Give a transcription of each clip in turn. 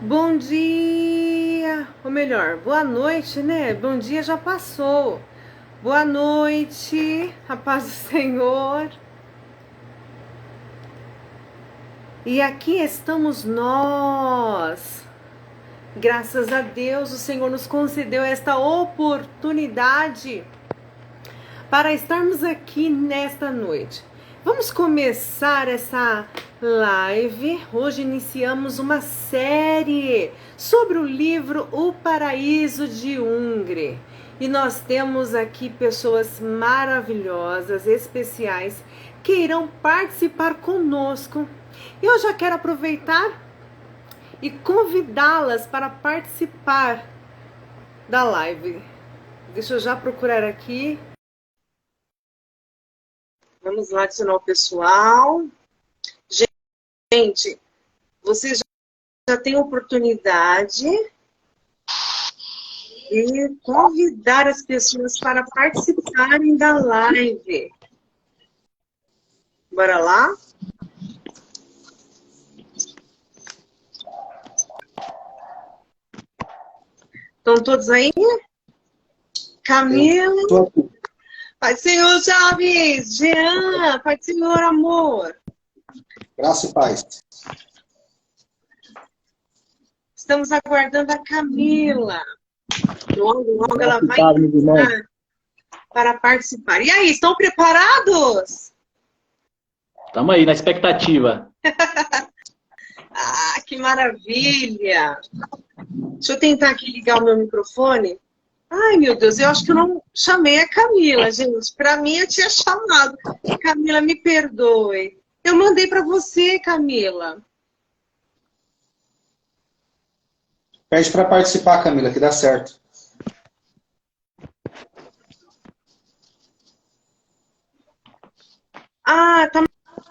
Bom dia, ou melhor, boa noite, né? Bom dia já passou. Boa noite, a paz do Senhor. E aqui estamos nós. Graças a Deus, o Senhor nos concedeu esta oportunidade para estarmos aqui nesta noite. Vamos começar essa live. Hoje iniciamos uma série sobre o livro O Paraíso de Ungre. E nós temos aqui pessoas maravilhosas, especiais, que irão participar conosco. E eu já quero aproveitar e convidá-las para participar da live. Deixa eu já procurar aqui. Vamos lá adicionar o pessoal. Gente, vocês já têm oportunidade de convidar as pessoas para participarem da live. Bora lá? Estão todos aí? Camila? Pai do Senhor, Chaves! Jean! Pai do Senhor, amor! Graça e paz. Estamos aguardando a Camila. Logo ela vai entrar para participar. E aí, estão preparados? Estamos aí, na expectativa. Ah, que maravilha! Deixa eu tentar aqui ligar o meu microfone. Ai, meu Deus, eu acho que eu não chamei a Camila, gente. Para mim, eu tinha chamado. Camila, me perdoe. Eu mandei para você, Camila. Pede para participar, Camila, que dá certo. Ah, tá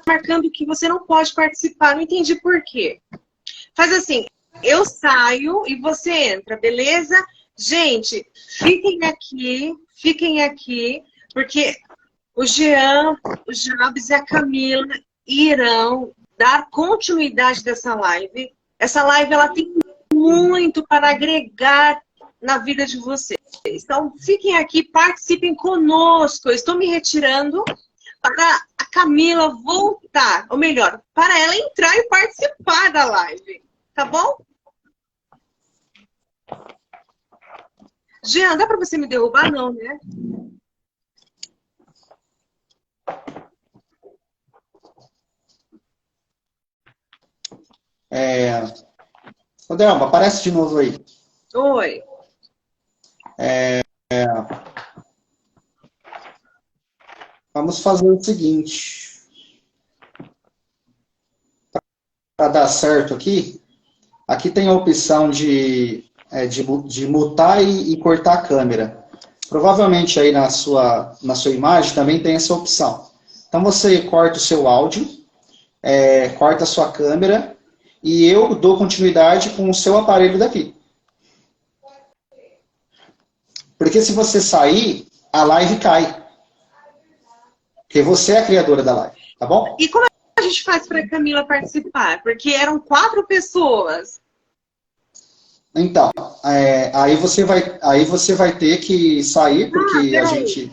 marcando que você não pode participar. Não entendi por quê. Faz assim, eu saio e você entra, beleza? Gente, fiquem aqui, porque o Jean, o Jabes e a Camila irão dar continuidade dessa live. Essa live, ela tem muito para agregar na vida de vocês. Então, fiquem aqui, participem conosco. Eu estou me retirando para a Camila voltar, ou melhor, para ela entrar e participar da live. Tá bom? Jean, dá para você me derrubar? Não, né? Ô, Delma, aparece de novo aí. Oi. Vamos fazer o seguinte. Para dar certo aqui tem a opção de mutar e cortar a câmera. Provavelmente aí na sua imagem também tem essa opção. Então você corta o seu áudio, corta a sua câmera e eu dou continuidade com o seu aparelho daqui. Porque se você sair, a live cai. Porque você é a criadora da live, tá bom? E como a gente faz para a Camila participar? Porque eram 4 pessoas. Então, aí você vai ter que sair, porque a gente...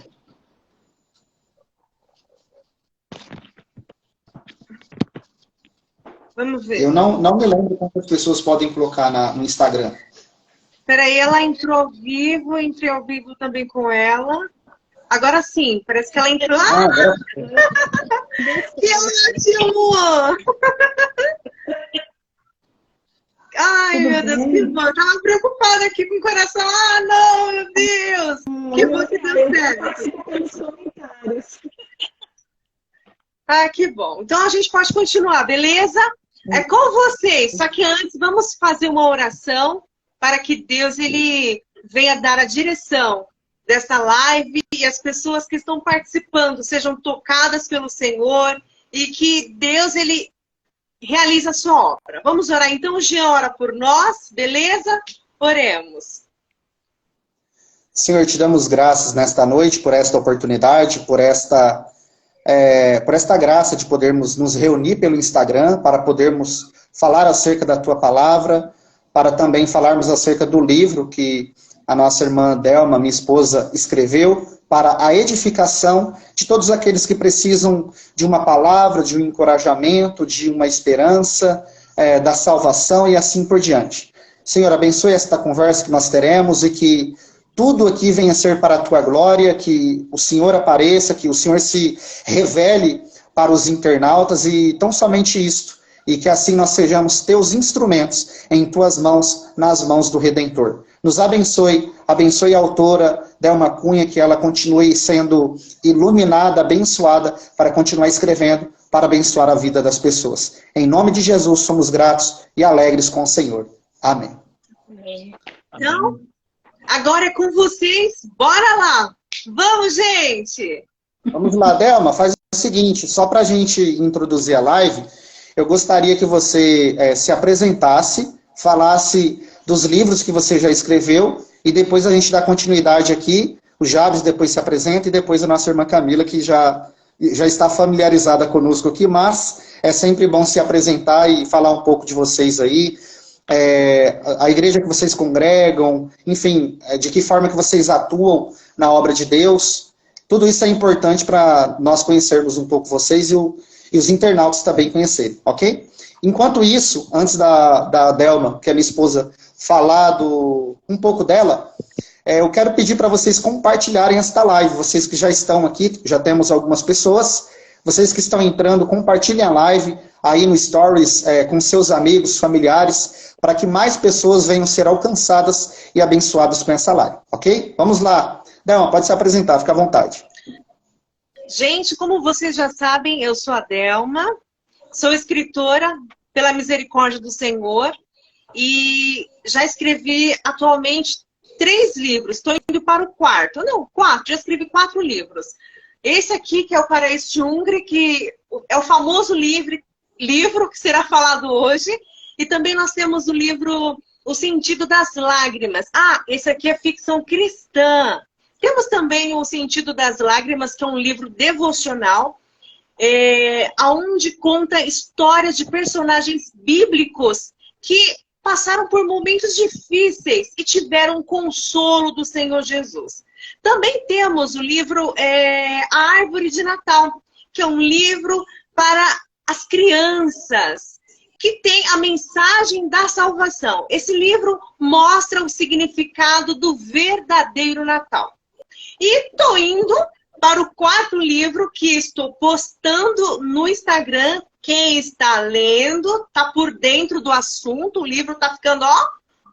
Vamos ver. Eu não me lembro quantas pessoas podem colocar no Instagram. Peraí, ela entrou ao vivo, entrei ao vivo também com ela. Agora sim, parece que ela entrou. Ah! Que ótimo! Ai, meu Deus, que bom. Eu tava preocupada aqui com o coração. Ah, não, meu Deus! Que bom que deu certo. Ah, que bom. Então a gente pode continuar, beleza? É com vocês. Só que antes, vamos fazer uma oração para que Deus ele venha dar a direção dessa live e as pessoas que estão participando sejam tocadas pelo Senhor e que Deus ele realize a sua obra. Vamos orar então. O Jean ora por nós, beleza? Oremos. Senhor, te damos graças nesta noite por esta oportunidade, por esta graça de podermos nos reunir pelo Instagram para podermos falar acerca da tua palavra, para também falarmos acerca do livro que a nossa irmã Delma, minha esposa, escreveu, para a edificação de todos aqueles que precisam de uma palavra, de um encorajamento, de uma esperança, da salvação e assim por diante. Senhor, abençoe esta conversa que nós teremos e que tudo aqui venha ser para a Tua glória, que o Senhor apareça, que o Senhor se revele para os internautas e tão somente isto, e que assim nós sejamos Teus instrumentos em Tuas mãos, nas mãos do Redentor. Nos abençoe, abençoe a autora Delma Cunha, que ela continue sendo iluminada, abençoada, para continuar escrevendo, para abençoar a vida das pessoas. Em nome de Jesus, somos gratos e alegres com o Senhor. Amém. Amém. Então, agora é com vocês, bora lá! Vamos, gente! Vamos lá, Delma, faz o seguinte, só para a gente introduzir a live, eu gostaria que você se apresentasse, falasse dos livros que você já escreveu, e depois a gente dá continuidade aqui, o Jabes depois se apresenta, e depois a nossa irmã Camila, que já está familiarizada conosco aqui, mas é sempre bom se apresentar e falar um pouco de vocês aí, a igreja que vocês congregam, enfim, de que forma que vocês atuam na obra de Deus. Tudo isso é importante para nós conhecermos um pouco vocês e os internautas também conhecerem, ok? Enquanto isso, antes da Delma, que é minha esposa, falar um pouco dela, eu quero pedir para vocês compartilharem esta live. Vocês que já estão aqui, já temos algumas pessoas, vocês que estão entrando, compartilhem a live aí no Stories com seus amigos, familiares, para que mais pessoas venham ser alcançadas e abençoadas com essa live, ok? Vamos lá. Delma, pode se apresentar, fica à vontade. Gente, como vocês já sabem, eu sou a Delma, sou escritora pela misericórdia do Senhor e já escrevi atualmente 3 livros, estou indo para o 4, não, 4, já escrevi 4 livros. Esse aqui, que é o Paraíso de Ungre, que é o famoso livro que será falado hoje, e também nós temos o livro O Sentido das Lágrimas. Ah, esse aqui é ficção cristã. Temos também O Sentido das Lágrimas, que é um livro devocional, onde conta histórias de personagens bíblicos que passaram por momentos difíceis e tiveram o consolo do Senhor Jesus. Também temos o livro A Árvore de Natal, que é um livro para as crianças, que tem a mensagem da salvação. Esse livro mostra o significado do verdadeiro Natal. E estou indo para o 4º livro que estou postando no Instagram. Quem está lendo está por dentro do assunto. O livro está ficando,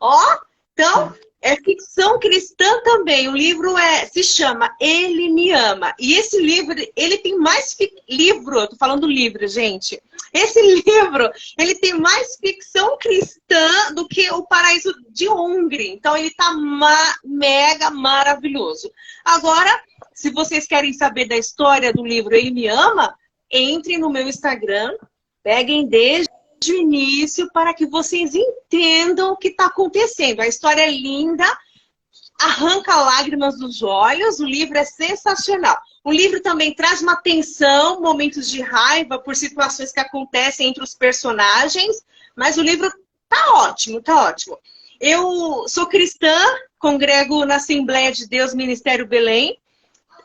ó. Então, é ficção cristã também. O livro se chama Ele Me Ama. E esse livro, ele tem mais... eu tô falando livro, gente. Esse livro, ele tem mais ficção cristã do que o Paraíso de Ungre. Então, ele tá mega maravilhoso. Agora, se vocês querem saber da história do livro Ele Me Ama, entrem no meu Instagram, peguem desde o início para que vocês entendam o que está acontecendo. A história é linda, arranca lágrimas dos olhos, o livro é sensacional. O livro também traz uma tensão, momentos de raiva por situações que acontecem entre os personagens, mas o livro tá ótimo, tá ótimo. Eu sou cristã, congrego na Assembleia de Deus Ministério Belém.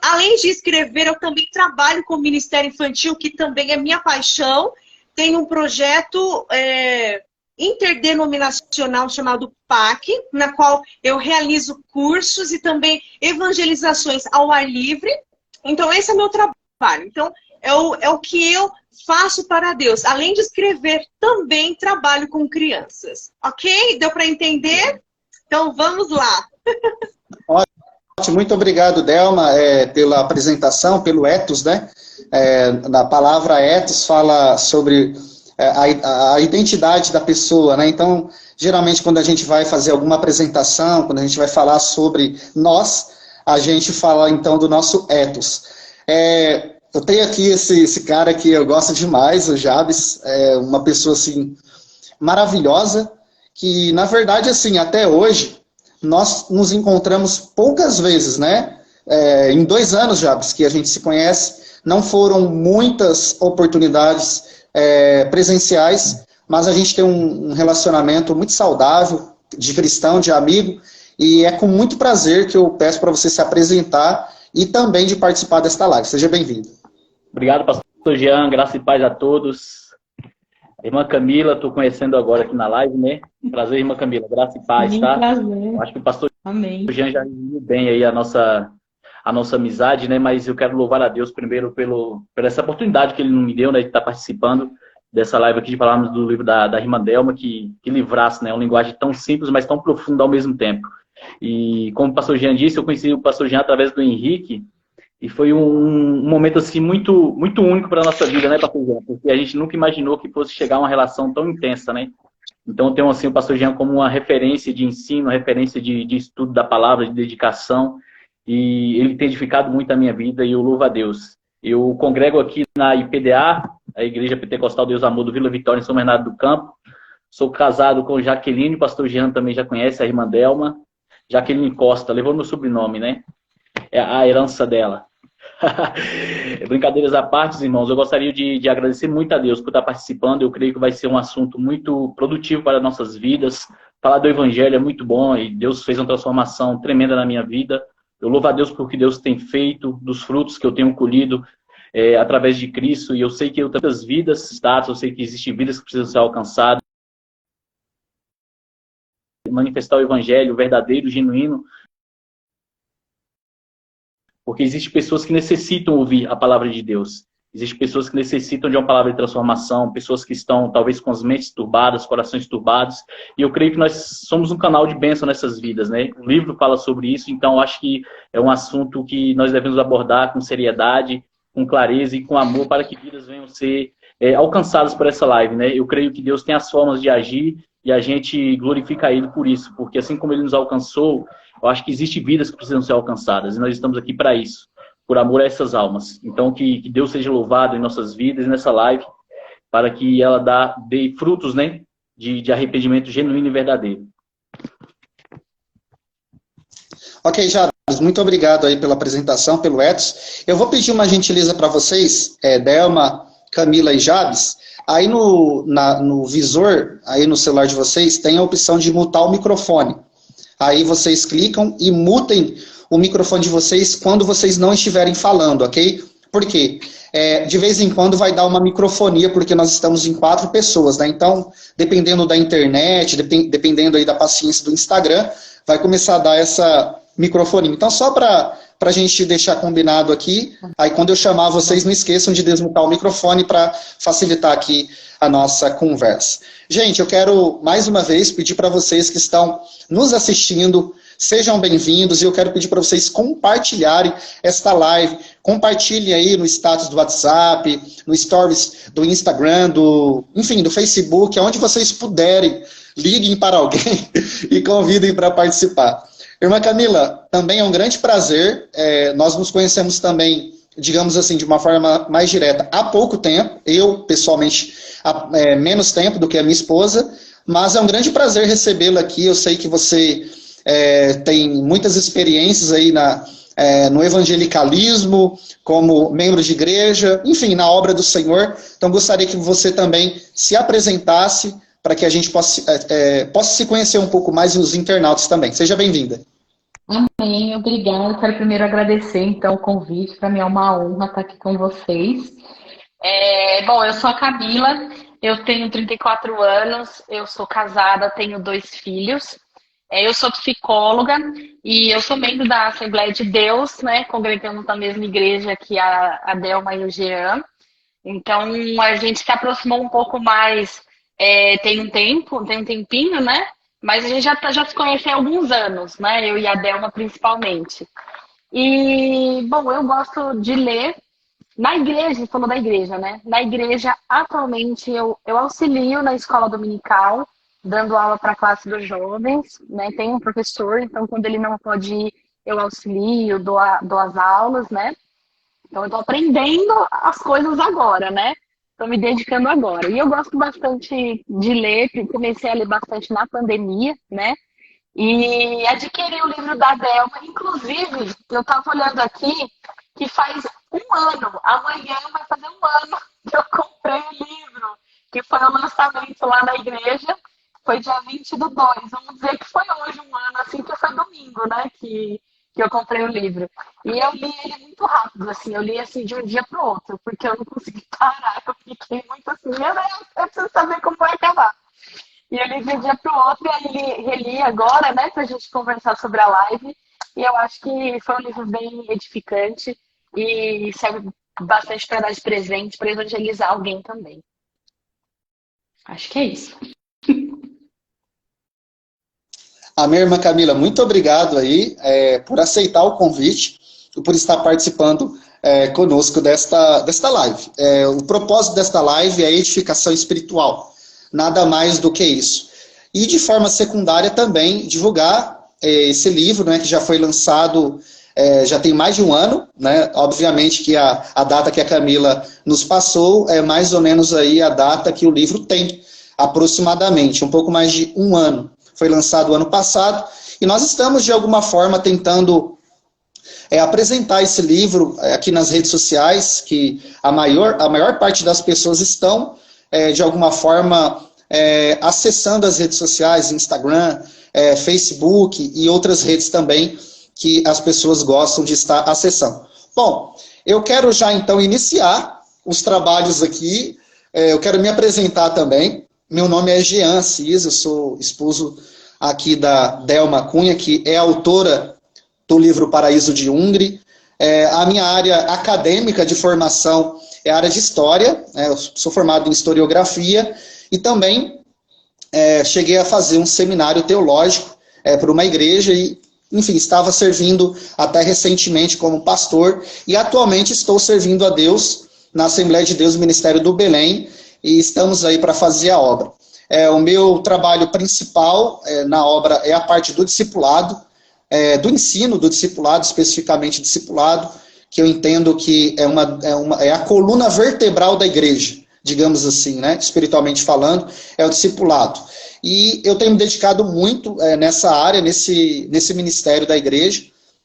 Além de escrever, eu também trabalho com o Ministério Infantil, que também é minha paixão. Tenho um projeto interdenominacional chamado PAC, na qual eu realizo cursos e também evangelizações ao ar livre. Então, esse é o meu trabalho. Então, é o que eu faço para Deus. Além de escrever, também trabalho com crianças. Ok? Deu para entender? Então, vamos lá. Muito obrigado, Delma, pela apresentação, pelo ethos, né? Na palavra ethos fala sobre a identidade da pessoa, né? Então, geralmente, quando a gente vai fazer alguma apresentação, quando a gente vai falar sobre nós, a gente fala, então, do nosso ethos. Eu tenho aqui esse cara que eu gosto demais, o Jabes, uma pessoa, assim, maravilhosa, que, na verdade, assim, até hoje, nós nos encontramos poucas vezes, né? Em 2 anos, Jabes, que a gente se conhece, não foram muitas oportunidades presenciais, mas a gente tem um relacionamento muito saudável, de cristão, de amigo, e é com muito prazer que eu peço para você se apresentar e também de participar desta live. Seja bem-vindo. Obrigado, pastor Jean. Graça e paz a todos. Irmã Camila, estou conhecendo agora aqui na live, né? Prazer, irmã Camila. Graça e paz, tá? Prazer. Eu acho que o pastor Amém. Jean já viu bem aí a nossa amizade, né? Mas eu quero louvar a Deus primeiro pela essa oportunidade que ele me deu, né? De estar participando dessa live aqui, de falarmos do livro da irmã Delma, que livrasse, né? Uma linguagem tão simples, mas tão profunda ao mesmo tempo. E como o pastor Jean disse, eu conheci o pastor Jean através do Henrique, e foi um momento assim muito, muito único para a nossa vida, né, pastor Jean? Porque a gente nunca imaginou que fosse chegar a uma relação tão intensa, né? Então eu tenho assim, o pastor Jean como uma referência de ensino, uma referência de estudo da palavra, de dedicação, e ele tem edificado muito a minha vida, e eu louvo a Deus. Eu congrego aqui na IPDA, a Igreja Pentecostal Deus Amor do Vila Vitória, em São Bernardo do Campo. Sou casado com Jaqueline, o pastor Jean também já conhece, a irmã Delma. Jaqueline Costa, levou meu sobrenome, né? É a herança dela. Brincadeiras à parte, irmãos, eu gostaria de agradecer muito a Deus por estar participando. Eu creio que vai ser um assunto muito produtivo para nossas vidas. Falar do Evangelho é muito bom e Deus fez uma transformação tremenda na minha vida. Eu louvo a Deus por que Deus tem feito, dos frutos que eu tenho colhido através de Cristo. E eu sei que eu tenho tantas vidas, eu sei que existem vidas que precisam ser alcançadas. Manifestar o Evangelho verdadeiro, genuíno, porque existem pessoas que necessitam ouvir a palavra de Deus. Existem pessoas que necessitam de uma palavra de transformação, pessoas que estão talvez com as mentes turbadas, corações turbados, e eu creio que nós somos um canal de bênção nessas vidas, né? O livro fala sobre isso, então acho que é um assunto que nós devemos abordar com seriedade, com clareza e com amor, para que vidas venham ser alcançadas por essa live, né? Eu creio que Deus tem as formas de agir e a gente glorifica Ele por isso, porque assim como Ele nos alcançou, eu acho que existem vidas que precisam ser alcançadas, e nós estamos aqui para isso, por amor a essas almas. Então, que Deus seja louvado em nossas vidas, nessa live, para que ela dê frutos, né, de arrependimento genuíno e verdadeiro. Ok, Jabes, muito obrigado aí pela apresentação, pelo Edson. Eu vou pedir uma gentileza para vocês, Delma, Camila e Jabes. Aí no visor, aí no celular de vocês, tem a opção de mutar o microfone. Aí vocês clicam e mutem o microfone de vocês quando vocês não estiverem falando, ok? Por quê? De vez em quando vai dar uma microfonia, porque nós estamos em 4 pessoas, né? Então, dependendo da internet, dependendo aí da paciência do Instagram, vai começar a dar essa microfonia. Então, só para a gente deixar combinado aqui, aí quando eu chamar vocês, não esqueçam de desmutar o microfone para facilitar aqui a nossa conversa. Gente, eu quero mais uma vez pedir para vocês que estão nos assistindo, sejam bem-vindos, e eu quero pedir para vocês compartilharem esta live. Compartilhem aí no status do WhatsApp, no stories do Instagram, enfim, do Facebook, aonde vocês puderem. Liguem para alguém e convidem para participar. Irmã Camila, também é um grande prazer. Nós nos conhecemos também, digamos assim, de uma forma mais direta há pouco tempo. Eu, pessoalmente, há menos tempo do que a minha esposa, mas é um grande prazer recebê-la aqui. Eu sei que você tem muitas experiências aí no evangelicalismo, como membro de igreja, enfim, na obra do Senhor. Então, gostaria que você também se apresentasse para que a gente possa se conhecer um pouco mais, e os internautas também. Seja bem-vinda. Amém, obrigada. Quero primeiro agradecer, então, o convite. Para mim é uma honra estar aqui com vocês. Bom, eu sou a Camila, eu tenho 34 anos, eu sou casada, tenho 2 filhos. Eu sou psicóloga e eu sou membro da Assembleia de Deus, né? Congregamos na mesma igreja que a Delma e o Jean. Então, a gente se aproximou um pouco mais, tem um tempinho, né? Mas a gente já se conhece há alguns anos, né? Eu e a Delma, principalmente. E, bom, eu gosto de ler na igreja, falou da igreja, né? Na igreja, atualmente, eu auxilio na escola dominical, dando aula para a classe dos jovens, né? Tem um professor, então quando ele não pode ir, eu auxilio, dou as aulas, né? Então eu estou aprendendo as coisas agora, né? Estou me dedicando agora. E eu gosto bastante de ler, comecei a ler bastante na pandemia, né? E adquiri o livro da Delma. Inclusive, eu estava olhando aqui que faz um ano, amanhã vai fazer um ano que eu comprei o livro, que foi o lançamento isso lá na igreja. Foi dia 20/2. Vamos dizer que foi hoje um ano, assim, que foi domingo, né? Que eu comprei o livro. E eu li ele muito rápido, assim. Eu li, assim, de um dia para o outro, porque eu não consegui parar. Eu fiquei muito assim, meu Deus, eu preciso saber como vai acabar. E eu li de um dia para o outro, e aí reli agora, né? Pra gente conversar sobre a live. E eu acho que foi um livro bem edificante e serve bastante para dar de presente, para evangelizar alguém também. Acho que é isso. A minha irmã Camila, muito obrigado aí por aceitar o convite e por estar participando conosco desta live. O propósito desta live é a edificação espiritual, nada mais do que isso. E de forma secundária também divulgar esse livro, né, que já foi lançado já tem mais de um ano, né? Obviamente que a data que a Camila nos passou é mais ou menos aí a data que o livro tem, aproximadamente, um pouco mais de um ano. Foi lançado ano passado, e nós estamos, de alguma forma, tentando apresentar esse livro aqui nas redes sociais, que a maior parte das pessoas estão, de alguma forma, acessando as redes sociais, Instagram, Facebook e outras redes também, que as pessoas gostam de estar acessando. Bom, eu quero já, então, iniciar os trabalhos aqui. Eu quero me apresentar também. Meu nome é Jean Assis, eu sou esposo aqui da Delma Cunha, que é autora do livro Paraíso de Ungri. A minha área acadêmica de formação é a área de História, eu sou formado em Historiografia, e também cheguei a fazer um seminário teológico para uma igreja, e, enfim, estava servindo até recentemente como pastor, e atualmente estou servindo a Deus na Assembleia de Deus, Ministério do Belém, e estamos aí para fazer a obra. O meu trabalho principal na obra é a parte do discipulado, do ensino do discipulado, especificamente discipulado, que eu entendo que é a coluna vertebral da igreja, digamos assim, né, espiritualmente falando, é o discipulado. E eu tenho me dedicado muito nessa área, nesse ministério da igreja,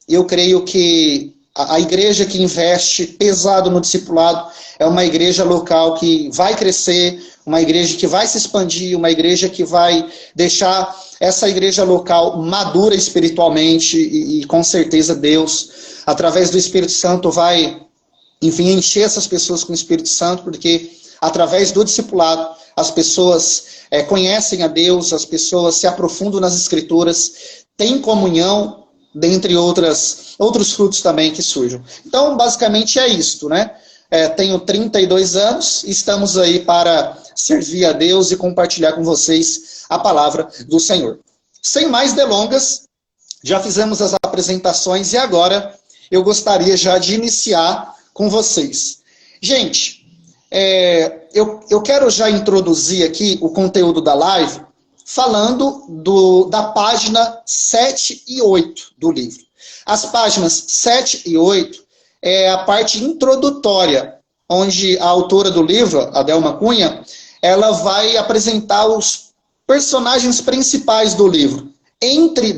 e eu creio que a igreja que investe pesado no discipulado é uma igreja local que vai crescer, uma igreja que vai se expandir, uma igreja que vai deixar essa igreja local madura espiritualmente e com certeza Deus, através do Espírito Santo, vai, enfim, encher essas pessoas com o Espírito Santo, porque através do discipulado as pessoas conhecem a Deus, as pessoas se aprofundam nas Escrituras, têm comunhão, dentre outros frutos também que surjam. Então, basicamente é isto, né? Tenho 32 anos, estamos aí para servir a Deus e compartilhar com vocês a palavra do Senhor. Sem mais delongas, já fizemos as apresentações e agora eu gostaria já de iniciar com vocês. Gente, eu quero já introduzir aqui o conteúdo da live falando da página 7 e 8 do livro. As páginas 7 e 8 é a parte introdutória, onde a autora do livro, a Delma Cunha, ela vai apresentar os personagens principais do livro.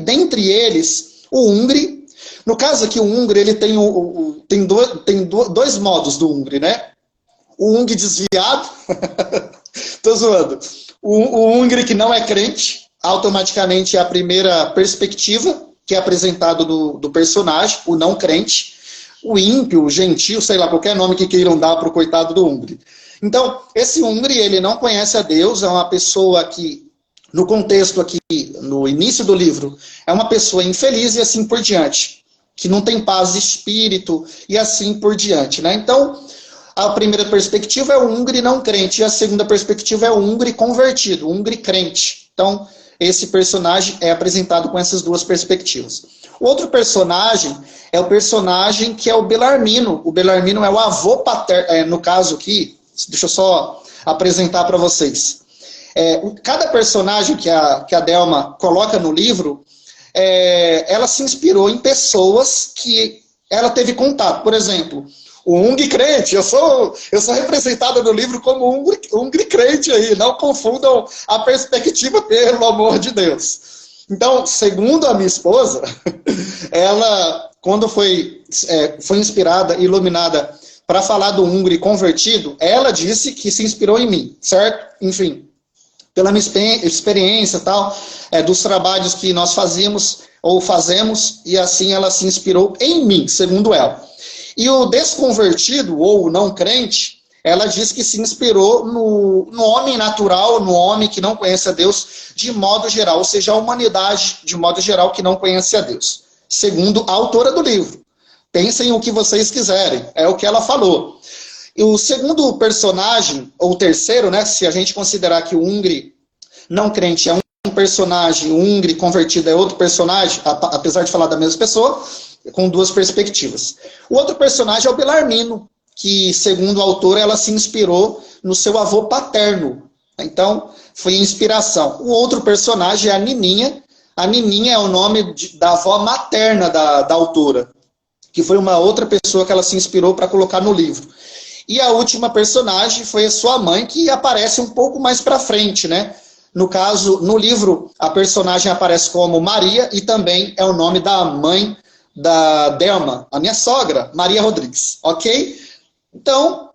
Dentre eles, o Ungri. No caso aqui, o Ungri, ele tem dois modos do Ungri, né? O Ungri desviado, tô zoando. O Ungri que não é crente, automaticamente é a primeira perspectiva que é apresentado do personagem, o não crente. O ímpio, o gentil, sei lá, qualquer nome que queiram dar para o coitado do Ungri. Então, esse Ungri, ele não conhece a Deus, é uma pessoa que, no contexto aqui, no início do livro, é uma pessoa infeliz e assim por diante, que não tem paz de espírito e assim por diante, né? Então, a primeira perspectiva é o Ungri não crente, e a segunda perspectiva é o Ungri convertido, o Ungri crente. Então, esse personagem é apresentado com essas duas perspectivas. O outro personagem é o personagem que é o Belarmino. O Belarmino é o avô paterno, no caso aqui, deixa eu só apresentar para vocês. Cada personagem que a Delma coloca no livro, ela se inspirou em pessoas que ela teve contato. Por exemplo, o Ungri crente, eu sou representada no livro como Ungri crente aí, não confundam a perspectiva, pelo amor de Deus. Então, segundo a minha esposa, ela, quando foi inspirada, iluminada para falar do Ungri convertido, ela disse que se inspirou em mim, certo? Enfim, pela minha experiência e tal, dos trabalhos que nós fazíamos ou fazemos, e assim ela se inspirou em mim, segundo ela. E o desconvertido, ou não crente, ela diz que se inspirou no homem natural, no homem que não conhece a Deus de modo geral, ou seja, a humanidade de modo geral que não conhece a Deus. Segundo a autora do livro. Pensem o que vocês quiserem, é o que ela falou. E o segundo personagem, ou o terceiro, né, se a gente considerar que o húngaro não crente é um personagem, o húngaro convertido é outro personagem, apesar de falar da mesma pessoa, com duas perspectivas. O outro personagem é o Belarmino, que, segundo a autora, ela se inspirou no seu avô paterno. Então, foi inspiração. O outro personagem é a Nininha. A Nininha é o nome da avó materna da autora, que foi uma outra pessoa que ela se inspirou para colocar no livro. E a última personagem foi a sua mãe, que aparece um pouco mais para frente, né? No caso, no livro, a personagem aparece como Maria, e também é o nome da mãe da Delma, a minha sogra, Maria Rodrigues, ok? Então,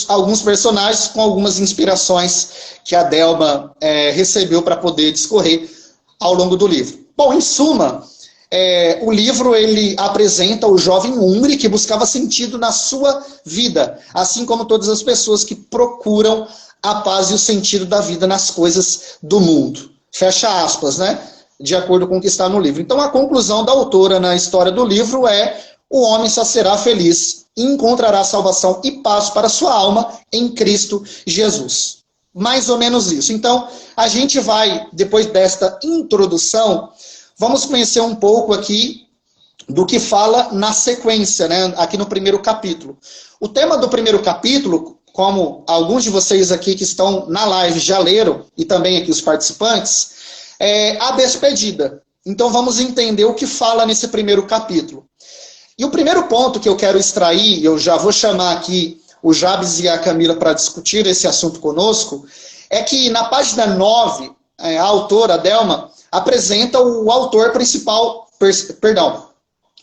alguns personagens com algumas inspirações que a Delma recebeu para poder discorrer ao longo do livro. Bom, em suma, o livro ele apresenta o jovem húngaro que buscava sentido na sua vida, assim como todas as pessoas que procuram a paz e o sentido da vida nas coisas do mundo. Fecha aspas, né? De acordo com o que está no livro. Então, a conclusão da autora na história do livro é: o homem só será feliz e encontrará salvação e paz para sua alma em Cristo Jesus. Mais ou menos isso. Então, a gente vai, depois desta introdução, vamos conhecer um pouco aqui do que fala na sequência, né? Aqui no primeiro capítulo. O tema do primeiro capítulo, como alguns de vocês aqui que estão na live já leram, e também aqui os participantes, é a despedida. Então vamos entender o que fala nesse primeiro capítulo. E o primeiro ponto que eu quero extrair, eu já vou chamar aqui o Jabes e a Camila para discutir esse assunto conosco, é que na página 9, a autora, a Delma, apresenta o autor principal,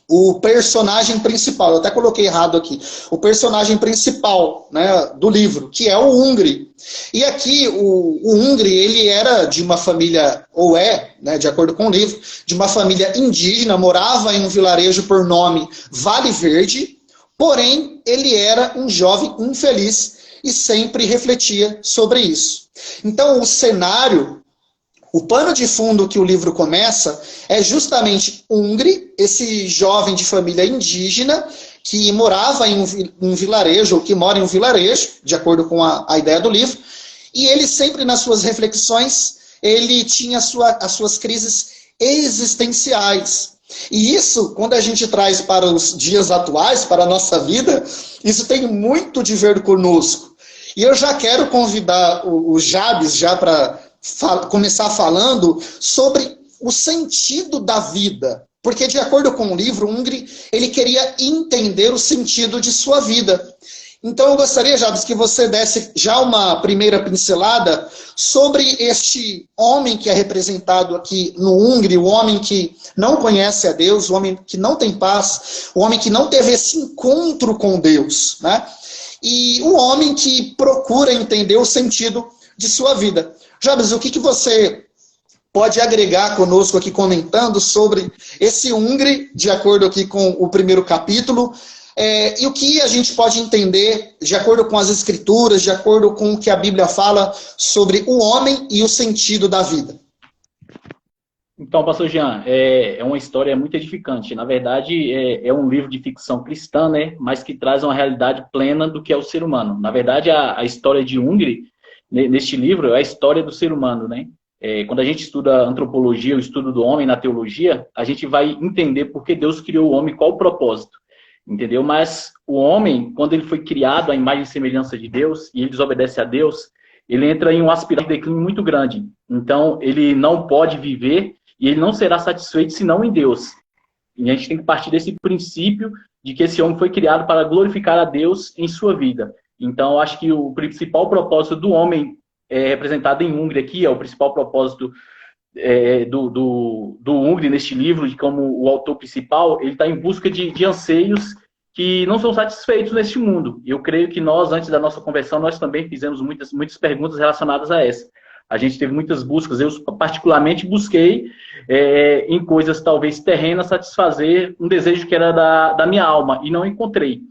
o personagem principal, eu até coloquei errado aqui, o personagem principal, né, do livro, que é o húngaro. E aqui o húngaro, ele era de uma família, ou né, de acordo com o livro, de uma família indígena, morava em um vilarejo por nome Vale Verde, porém ele era um jovem infeliz e sempre refletia sobre isso. Então o cenário, o pano de fundo que o livro começa é justamente húngaro, esse jovem de família indígena que morava em um vilarejo, ou que mora em um vilarejo, de acordo com a ideia do livro, e ele sempre nas suas reflexões, ele tinha as suas crises existenciais. E isso, quando a gente traz para os dias atuais, para a nossa vida, isso tem muito de ver conosco. E eu já quero convidar o Jabes já para começar falando sobre o sentido da vida. Porque, de acordo com o livro, o húngaro, ele queria entender o sentido de sua vida. Então, eu gostaria, Jabes, que você desse já uma primeira pincelada sobre este homem que é representado aqui no húngaro, o homem que não conhece a Deus, o homem que não tem paz, o homem que não teve esse encontro com Deus, né? E o homem que procura entender o sentido de sua vida. Jabes, o que você pode agregar conosco aqui comentando sobre esse húngaro, de acordo aqui com o primeiro capítulo, e o que a gente pode entender, de acordo com as escrituras, de acordo com o que a Bíblia fala sobre o homem e o sentido da vida? Então, pastor Jean, é uma história muito edificante. Na verdade, é um livro de ficção cristã, né, mas que traz uma realidade plena do que é o ser humano. Na verdade, a história de húngaro, neste livro, é a história do ser humano, né? Quando a gente estuda antropologia, o estudo do homem na teologia, a gente vai entender por que Deus criou o homem, qual o propósito, entendeu? Mas o homem, quando ele foi criado à imagem e semelhança de Deus, e ele desobedece a Deus, ele entra em um aspirante de declínio muito grande. Então, ele não pode viver e ele não será satisfeito senão em Deus. E a gente tem que partir desse princípio de que esse homem foi criado para glorificar a Deus em sua vida. Então, acho que o principal propósito do homem representado em húngaro aqui, é o principal propósito do húngaro neste livro, de como o autor principal, ele está em busca de anseios que não são satisfeitos neste mundo. Eu creio que nós, antes da nossa conversão, nós também fizemos muitas perguntas relacionadas a essa. A gente teve muitas buscas, eu particularmente busquei em coisas talvez terrenas satisfazer um desejo que era da minha alma, e não encontrei.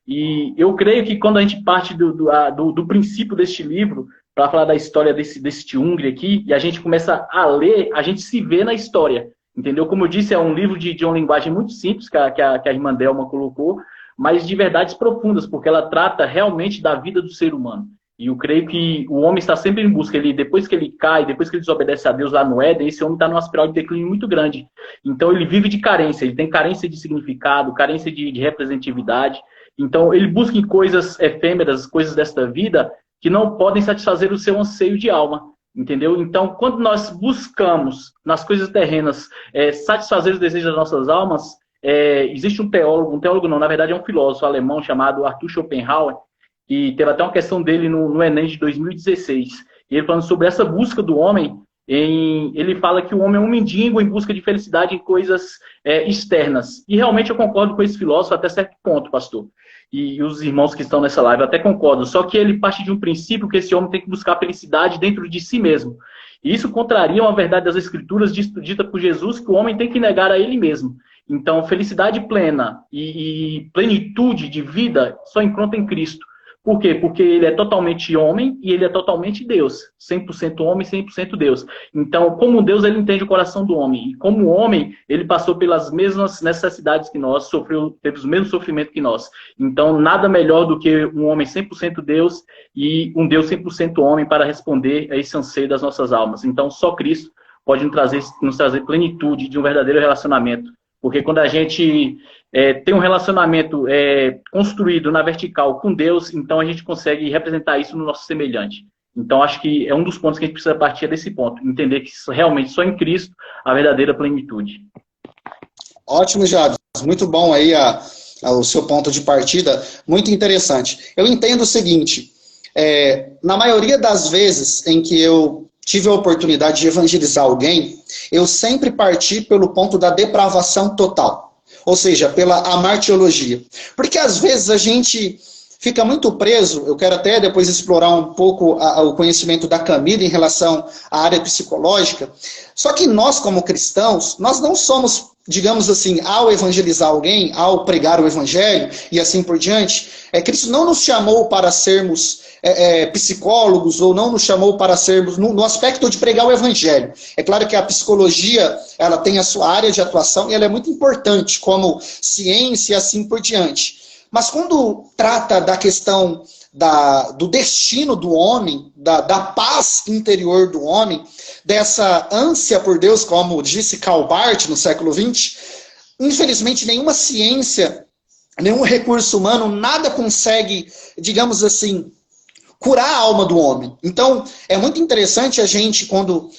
E eu creio que quando a gente parte do princípio deste livro, para falar da história desse Hungry aqui, e a gente começa a ler, a gente se vê na história, entendeu? Como eu disse, é um livro de uma linguagem muito simples, que a irmã Delma colocou, mas de verdades profundas, porque ela trata realmente da vida do ser humano. E eu creio que o homem está sempre em busca. Depois que ele cai, depois que ele desobedece a Deus lá no Éden, esse homem está numa espiral de declínio muito grande. Então ele vive de carência, ele tem carência de significado, carência de representatividade. Então ele busca em coisas efêmeras, coisas desta vida, que não podem satisfazer o seu anseio de alma. Entendeu? Então, quando nós buscamos nas coisas terrenas satisfazer os desejos das nossas almas, existe um teólogo não, na verdade é um filósofo alemão chamado Arthur Schopenhauer, e teve até uma questão dele no Enem de 2016. E ele falando sobre essa busca do homem, ele fala que o homem é um mendigo em busca de felicidade em coisas externas. E realmente eu concordo com esse filósofo até certo ponto, pastor. E os irmãos que estão nessa live até concordam. Só que ele parte de um princípio que esse homem tem que buscar felicidade dentro de si mesmo. E isso contraria uma verdade das Escrituras dita por Jesus, que o homem tem que negar a ele mesmo. Então, felicidade plena e plenitude de vida só encontra em Cristo. Por quê? Porque ele é totalmente homem e ele é totalmente Deus. 100% homem, 100% Deus. Então, como Deus, ele entende o coração do homem. E como homem, ele passou pelas mesmas necessidades que nós, teve os mesmos sofrimentos que nós. Então, nada melhor do que um homem 100% Deus e um Deus 100% homem para responder a esse anseio das nossas almas. Então, só Cristo pode nos trazer plenitude de um verdadeiro relacionamento. Porque quando a gente tem um relacionamento construído na vertical com Deus, então a gente consegue representar isso no nosso semelhante. Então acho que é um dos pontos que a gente precisa partir desse ponto. Entender que realmente só em Cristo a verdadeira plenitude. Ótimo, Jabes. Muito bom aí o seu ponto de partida. Muito interessante. Eu entendo o seguinte, na maioria das vezes em que eu tive a oportunidade de evangelizar alguém, eu sempre parti pelo ponto da depravação total. Ou seja, pela amartiologia. Porque às vezes a gente fica muito preso, eu quero até depois explorar um pouco o conhecimento da Camila em relação à área psicológica, só que nós como cristãos, nós não somos, digamos assim, ao evangelizar alguém, ao pregar o evangelho e assim por diante, Cristo não nos chamou para sermos psicólogos ou não nos chamou para sermos no aspecto de pregar o evangelho. É claro que a psicologia ela tem a sua área de atuação e ela é muito importante como ciência e assim por diante. Mas quando trata da questão do destino do homem, da paz interior do homem, dessa ânsia por Deus, como disse Karl Barth no século XX, infelizmente nenhuma ciência, nenhum recurso humano, nada consegue, digamos assim, curar a alma do homem. Então, é muito interessante a gente, quando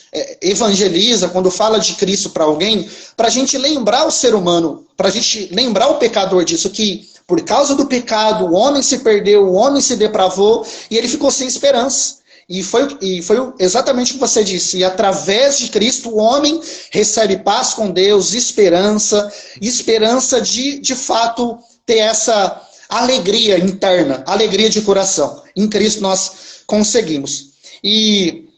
evangeliza, quando fala de Cristo para alguém, para a gente lembrar o ser humano, para a gente lembrar o pecador disso, que por causa do pecado, o homem se perdeu, o homem se depravou, e ele ficou sem esperança. E foi exatamente o que você disse. E através de Cristo, o homem recebe paz com Deus, esperança de fato, ter essa alegria interna, alegria de coração. Em Cristo nós conseguimos. E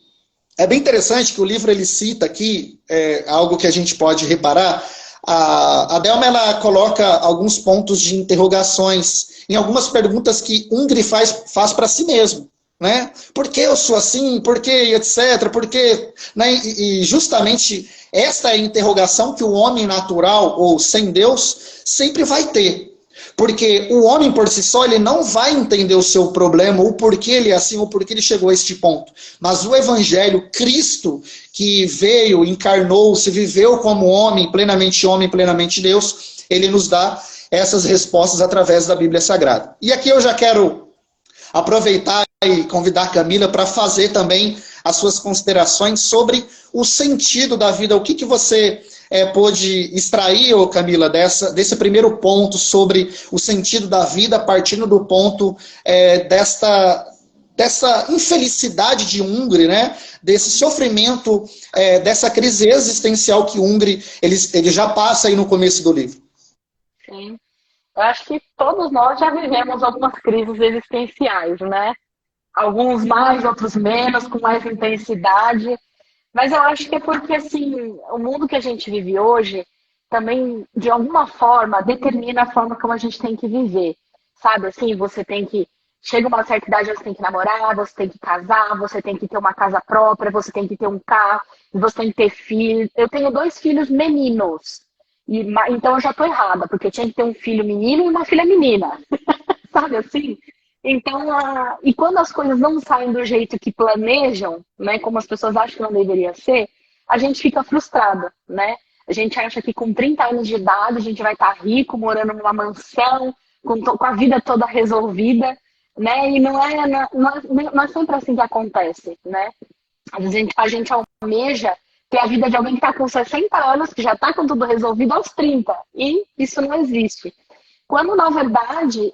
é bem interessante que o livro ele cita aqui, algo que a gente pode reparar. A Delma ela coloca alguns pontos de interrogações em algumas perguntas que Hungry faz para si mesmo. Né? Por que eu sou assim? Por que etc? Por que, né? E justamente esta é a interrogação que o homem natural ou sem Deus sempre vai ter. Porque o homem por si só ele não vai entender o seu problema, o porquê ele é assim, ou porquê ele chegou a este ponto. Mas o Evangelho, Cristo, que veio, encarnou-se, viveu como homem, plenamente Deus, ele nos dá essas respostas através da Bíblia Sagrada. E aqui eu já quero aproveitar e convidar a Camila para fazer também as suas considerações sobre o sentido da vida. O que você pôde extrair, Camila, desse primeiro ponto sobre o sentido da vida, partindo do ponto dessa infelicidade de Hungry, né? Desse sofrimento, dessa crise existencial que Hungry ele já passa aí no começo do livro. Sim. Eu acho que todos nós já vivemos algumas crises existenciais, né? alguns mais, outros menos, com mais intensidade. Mas eu acho que é porque, assim, o mundo que a gente vive hoje também, de alguma forma, determina a forma como a gente tem que viver. Sabe, assim, você tem que... Chega uma certa idade, você tem que namorar, você tem que casar, você tem que ter uma casa própria, você tem que ter um carro, você tem que ter filhos. Eu tenho 2 filhos meninos. Então eu já tô errada, porque eu tinha que ter um filho menino e uma filha menina. Sabe assim? Então, e quando as coisas não saem do jeito que planejam, né, como as pessoas acham que não deveria ser, a gente fica frustrada, né? A gente acha que com 30 anos de idade a gente vai estar rico, morando numa mansão, com a vida toda resolvida, né? E não é sempre assim que acontece, né? A gente almeja ter a vida de alguém que está com 60 anos, que já está com tudo resolvido aos 30. E isso não existe. Quando, na verdade,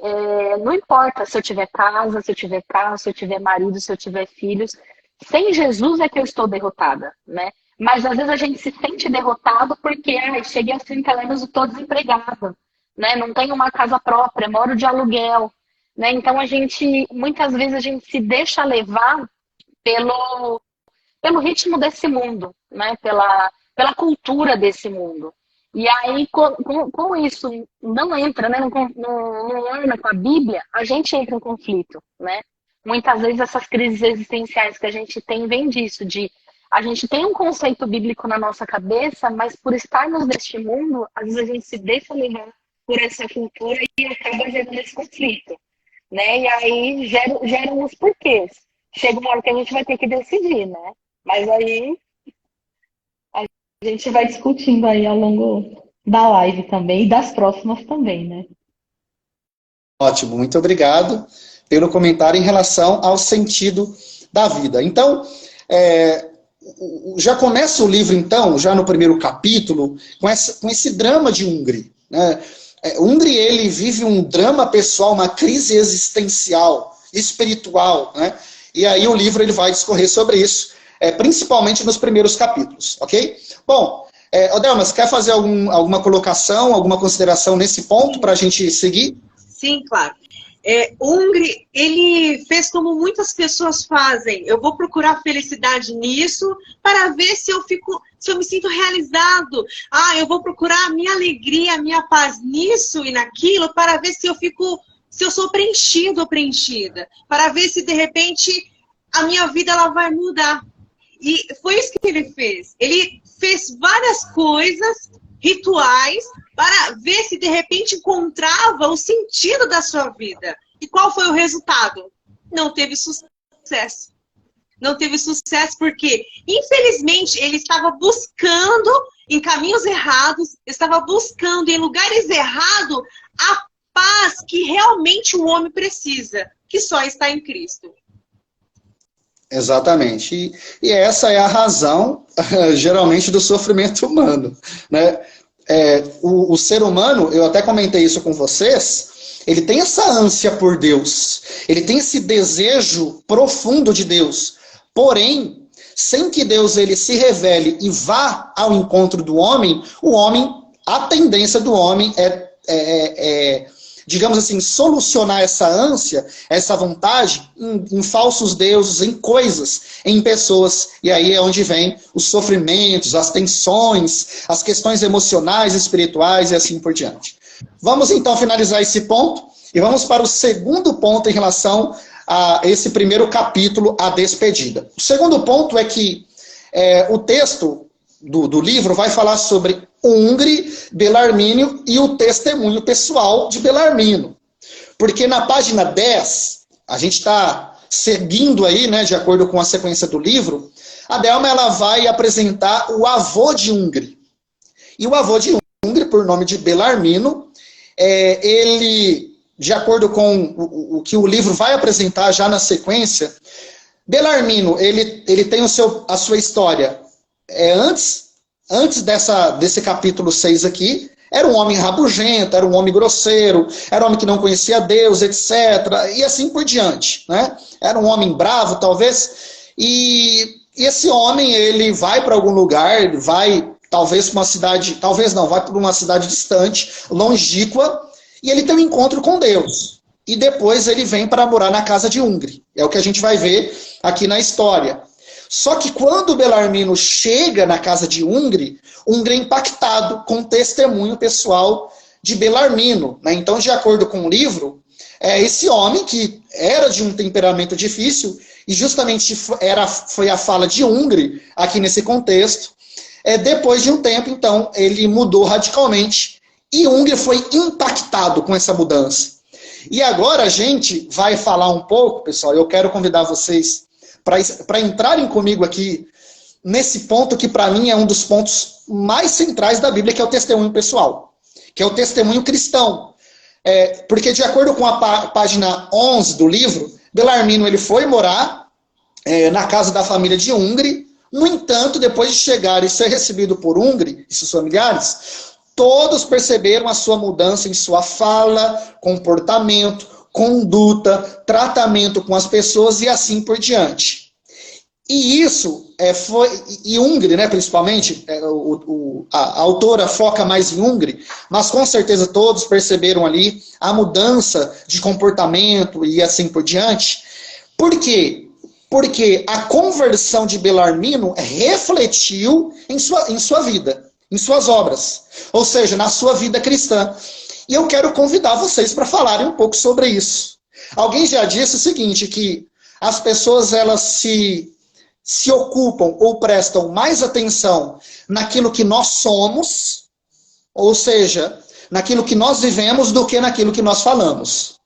não importa se eu tiver casa, se eu tiver carro, se eu tiver marido, se eu tiver filhos. Sem Jesus é que eu estou derrotada, né? Mas, às vezes, a gente se sente derrotado porque cheguei aos 30 anos e estou desempregada, né? Não tenho uma casa própria, moro de aluguel, né? Então, muitas vezes, a gente se deixa levar pelo ritmo desse mundo, né? Pela cultura desse mundo. E aí, com isso não entra, né? Não orna com a Bíblia, a gente entra em conflito, né? Muitas vezes essas crises existenciais que a gente tem vem disso, a gente tem um conceito bíblico na nossa cabeça, mas por estarmos neste mundo, às vezes a gente se deixa levar por essa cultura e acaba gerando esse conflito, né? E aí geram os porquês. Chega uma hora que a gente vai ter que decidir, né? Mas aí a gente vai discutindo aí ao longo da live também e das próximas também, né? Ótimo, muito obrigado pelo comentário em relação ao sentido da vida. Então, já começa o livro, então, já no primeiro capítulo, com esse drama de Ungri, né? Ungri, ele vive um drama pessoal, uma crise existencial, espiritual, né? E aí o livro ele vai discorrer sobre isso, principalmente nos primeiros capítulos, ok? Bom, Odelma, você quer fazer alguma colocação, alguma consideração nesse ponto para a gente seguir? Sim, claro. Ungri, ele fez como muitas pessoas fazem. Eu vou procurar felicidade nisso para ver se eu me sinto realizado. Eu vou procurar a minha alegria, a minha paz nisso e naquilo para ver se eu sou preenchido ou preenchida. Para ver se, de repente, a minha vida ela vai mudar. E foi isso que ele fez. Ele fez várias coisas, rituais, para ver se de repente encontrava o sentido da sua vida. E qual foi o resultado? Não teve sucesso. Não teve sucesso porque, infelizmente, ele estava buscando em caminhos errados, estava buscando em lugares errados a paz que realmente o homem precisa, que só está em Cristo. Exatamente. E essa é a razão, geralmente, do sofrimento humano, né? O ser humano, eu até comentei isso com vocês, ele tem essa ânsia por Deus, ele tem esse desejo profundo de Deus, porém, sem que Deus ele se revele e vá ao encontro do homem, a tendência do homem digamos assim, solucionar essa ânsia, essa vontade em falsos deuses, em coisas, em pessoas. E aí é onde vem os sofrimentos, as tensões, as questões emocionais, espirituais e assim por diante. Vamos então finalizar esse ponto e vamos para o segundo ponto em relação a esse primeiro capítulo, a despedida. O segundo ponto é que o texto do livro vai falar sobre Ungri, Belarmínio e o testemunho pessoal de Belarmino. Porque na página 10, a gente está seguindo aí, né, de acordo com a sequência do livro, a Delma ela vai apresentar o avô de Ungri. E o avô de Ungri, por nome de Belarmino, ele, de acordo com o que o livro vai apresentar já na sequência, Belarmino, ele tem a sua história antes desse capítulo 6 aqui, era um homem rabugento, era um homem grosseiro, era um homem que não conhecia Deus, etc. E assim por diante, né? Era um homem bravo, talvez. E esse homem, ele vai para algum lugar, ele vai talvez para uma cidade, talvez não, vai para uma cidade distante, longínqua, e ele tem um encontro com Deus. e depois ele vem para morar na casa de Ungre. É o que a gente vai ver aqui na história. Só que quando Belarmino chega na casa de Ungre, Ungre é impactado com o testemunho pessoal de Belarmino, né? Então, de acordo com o livro, esse homem que era de um temperamento difícil, e justamente foi a fala de Ungre aqui nesse contexto, depois de um tempo, então, ele mudou radicalmente, e Ungre foi impactado com essa mudança. E agora a gente vai falar um pouco, pessoal, eu quero convidar vocês para entrarem comigo aqui nesse ponto que para mim é um dos pontos mais centrais da Bíblia, que é o testemunho pessoal, que é o testemunho cristão. Porque de acordo com a página 11 do livro, Belarmino ele foi morar na casa da família de Ungre. No entanto, depois de chegar e ser recebido por Ungre e seus familiares, todos perceberam a sua mudança em sua fala, comportamento, conduta, tratamento com as pessoas e assim por diante. E isso e Ungre, né, principalmente, a autora foca mais em Ungre, mas com certeza todos perceberam ali a mudança de comportamento e assim por diante. Por quê? Porque a conversão de Belarmino refletiu em sua vida, em suas obras, ou seja, na sua vida cristã. E eu quero convidar vocês para falarem um pouco sobre isso. Alguém já disse o seguinte, que as pessoas elas se ocupam ou prestam mais atenção naquilo que nós somos, ou seja, naquilo que nós vivemos, do que naquilo que nós falamos.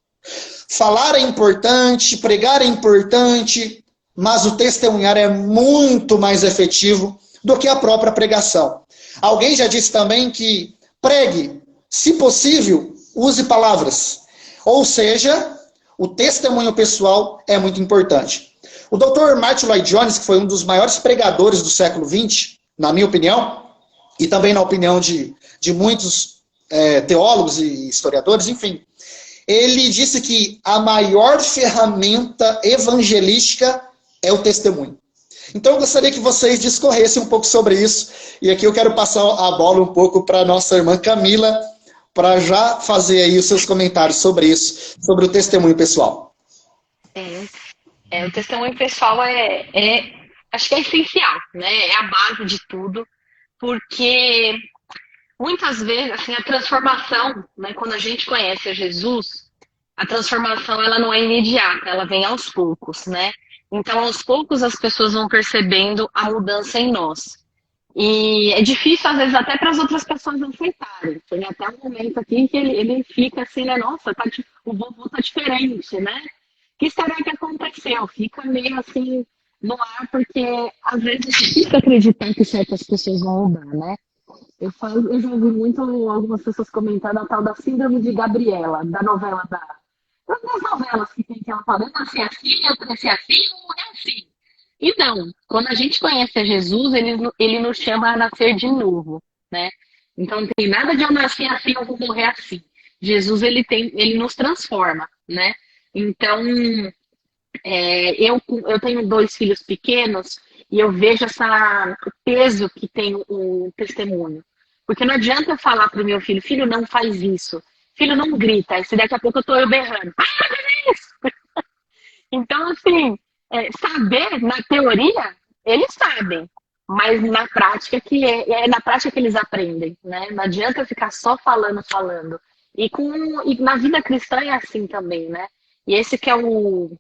Falar é importante, pregar é importante, mas o testemunhar é muito mais efetivo do que a própria pregação. Alguém já disse também que pregue, se possível, use palavras. Ou seja, o testemunho pessoal é muito importante. O Dr. Martin Lloyd-Jones, que foi um dos maiores pregadores do século XX, na minha opinião, e também na opinião de muitos teólogos e historiadores, enfim, ele disse que a maior ferramenta evangelística é o testemunho. Então eu gostaria que vocês discorressem um pouco sobre isso, e aqui eu quero passar a bola um pouco para a nossa irmã Camila, para já fazer aí os seus comentários sobre isso, sobre o testemunho pessoal. O testemunho pessoal acho que é essencial, né? É a base de tudo, porque muitas vezes, assim, a transformação, né, quando a gente conhece a Jesus, a transformação ela não é imediata, ela vem aos poucos, né? Então, aos poucos as pessoas vão percebendo a mudança em nós. E é difícil, às vezes, até para as outras pessoas aceitarem. Tem até um momento aqui que ele fica assim, né? Nossa, o vovô tá diferente, né? O que será que aconteceu? Fica meio assim no ar, porque às vezes é difícil acreditar que certas pessoas vão mudar, né? Eu já ouvi muito algumas pessoas comentando a tal da síndrome de Gabriela, da novela das novelas que tem que ela fala, eu nasci assim, eu cresci assim, eu morri assim. E não, quando a gente conhece a Jesus, ele nos chama a nascer de novo, né? Então não tem nada de eu nascer assim, eu vou morrer assim. Jesus, ele nos transforma, né? Então, eu tenho 2 filhos pequenos e eu vejo o peso que tem o testemunho. Porque não adianta eu falar pro meu filho, filho, não faz isso. Filho, não grita. Aí se daqui a pouco eu tô berrando. Ah, isso! Então, assim, saber, na teoria, eles sabem. Mas na prática, na prática que eles aprendem, né? Não adianta eu ficar só falando. E na vida cristã é assim também, né? E esse que é o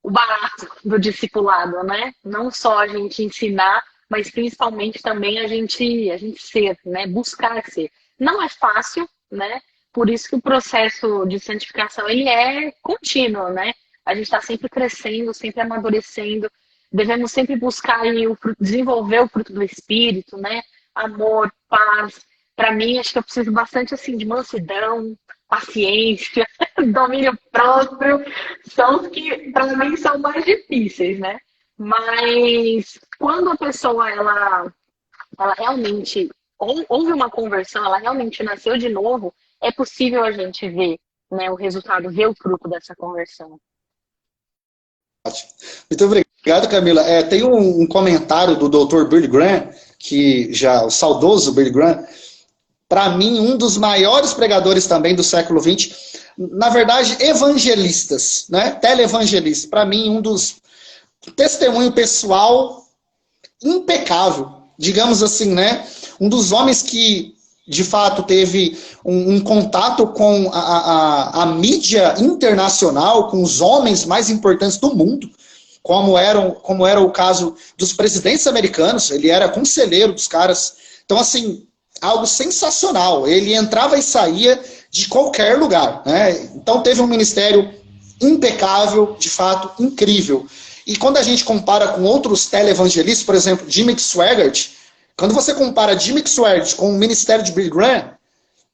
barato do discipulado, né? Não só a gente ensinar, mas principalmente também a gente ser, né? Buscar ser. Não é fácil, né? Por isso que o processo de santificação ele é contínuo, né? A gente está sempre crescendo, sempre amadurecendo. Devemos sempre buscar aí desenvolver o fruto do Espírito, né? Amor, paz. Para mim, acho que eu preciso bastante assim de mansidão, paciência, domínio próprio. São os que, para mim, são mais difíceis, né? Mas quando a pessoa, ela realmente houve uma conversão, ela realmente nasceu de novo, é possível a gente ver, né, o resultado, ver o fruto dessa conversão. Muito obrigado, Camila. Tem um comentário do Dr. Billy Graham, o saudoso Billy Graham, para mim, um dos maiores pregadores também do século XX, na verdade, evangelistas, né? Televangelistas. Para mim, um dos testemunho pessoal impecável, digamos assim, né? Um dos homens que, de fato, teve um contato com a mídia internacional, com os homens mais importantes do mundo, como era o caso dos presidentes americanos. Ele era conselheiro dos caras. Então, assim, algo sensacional. Ele entrava e saía de qualquer lugar, né? Então, teve um ministério impecável, de fato, incrível. E quando a gente compara com outros televangelistas, por exemplo, Jimmy Swaggart, quando você compara Jimmy Swaggart com o ministério de Billy Graham,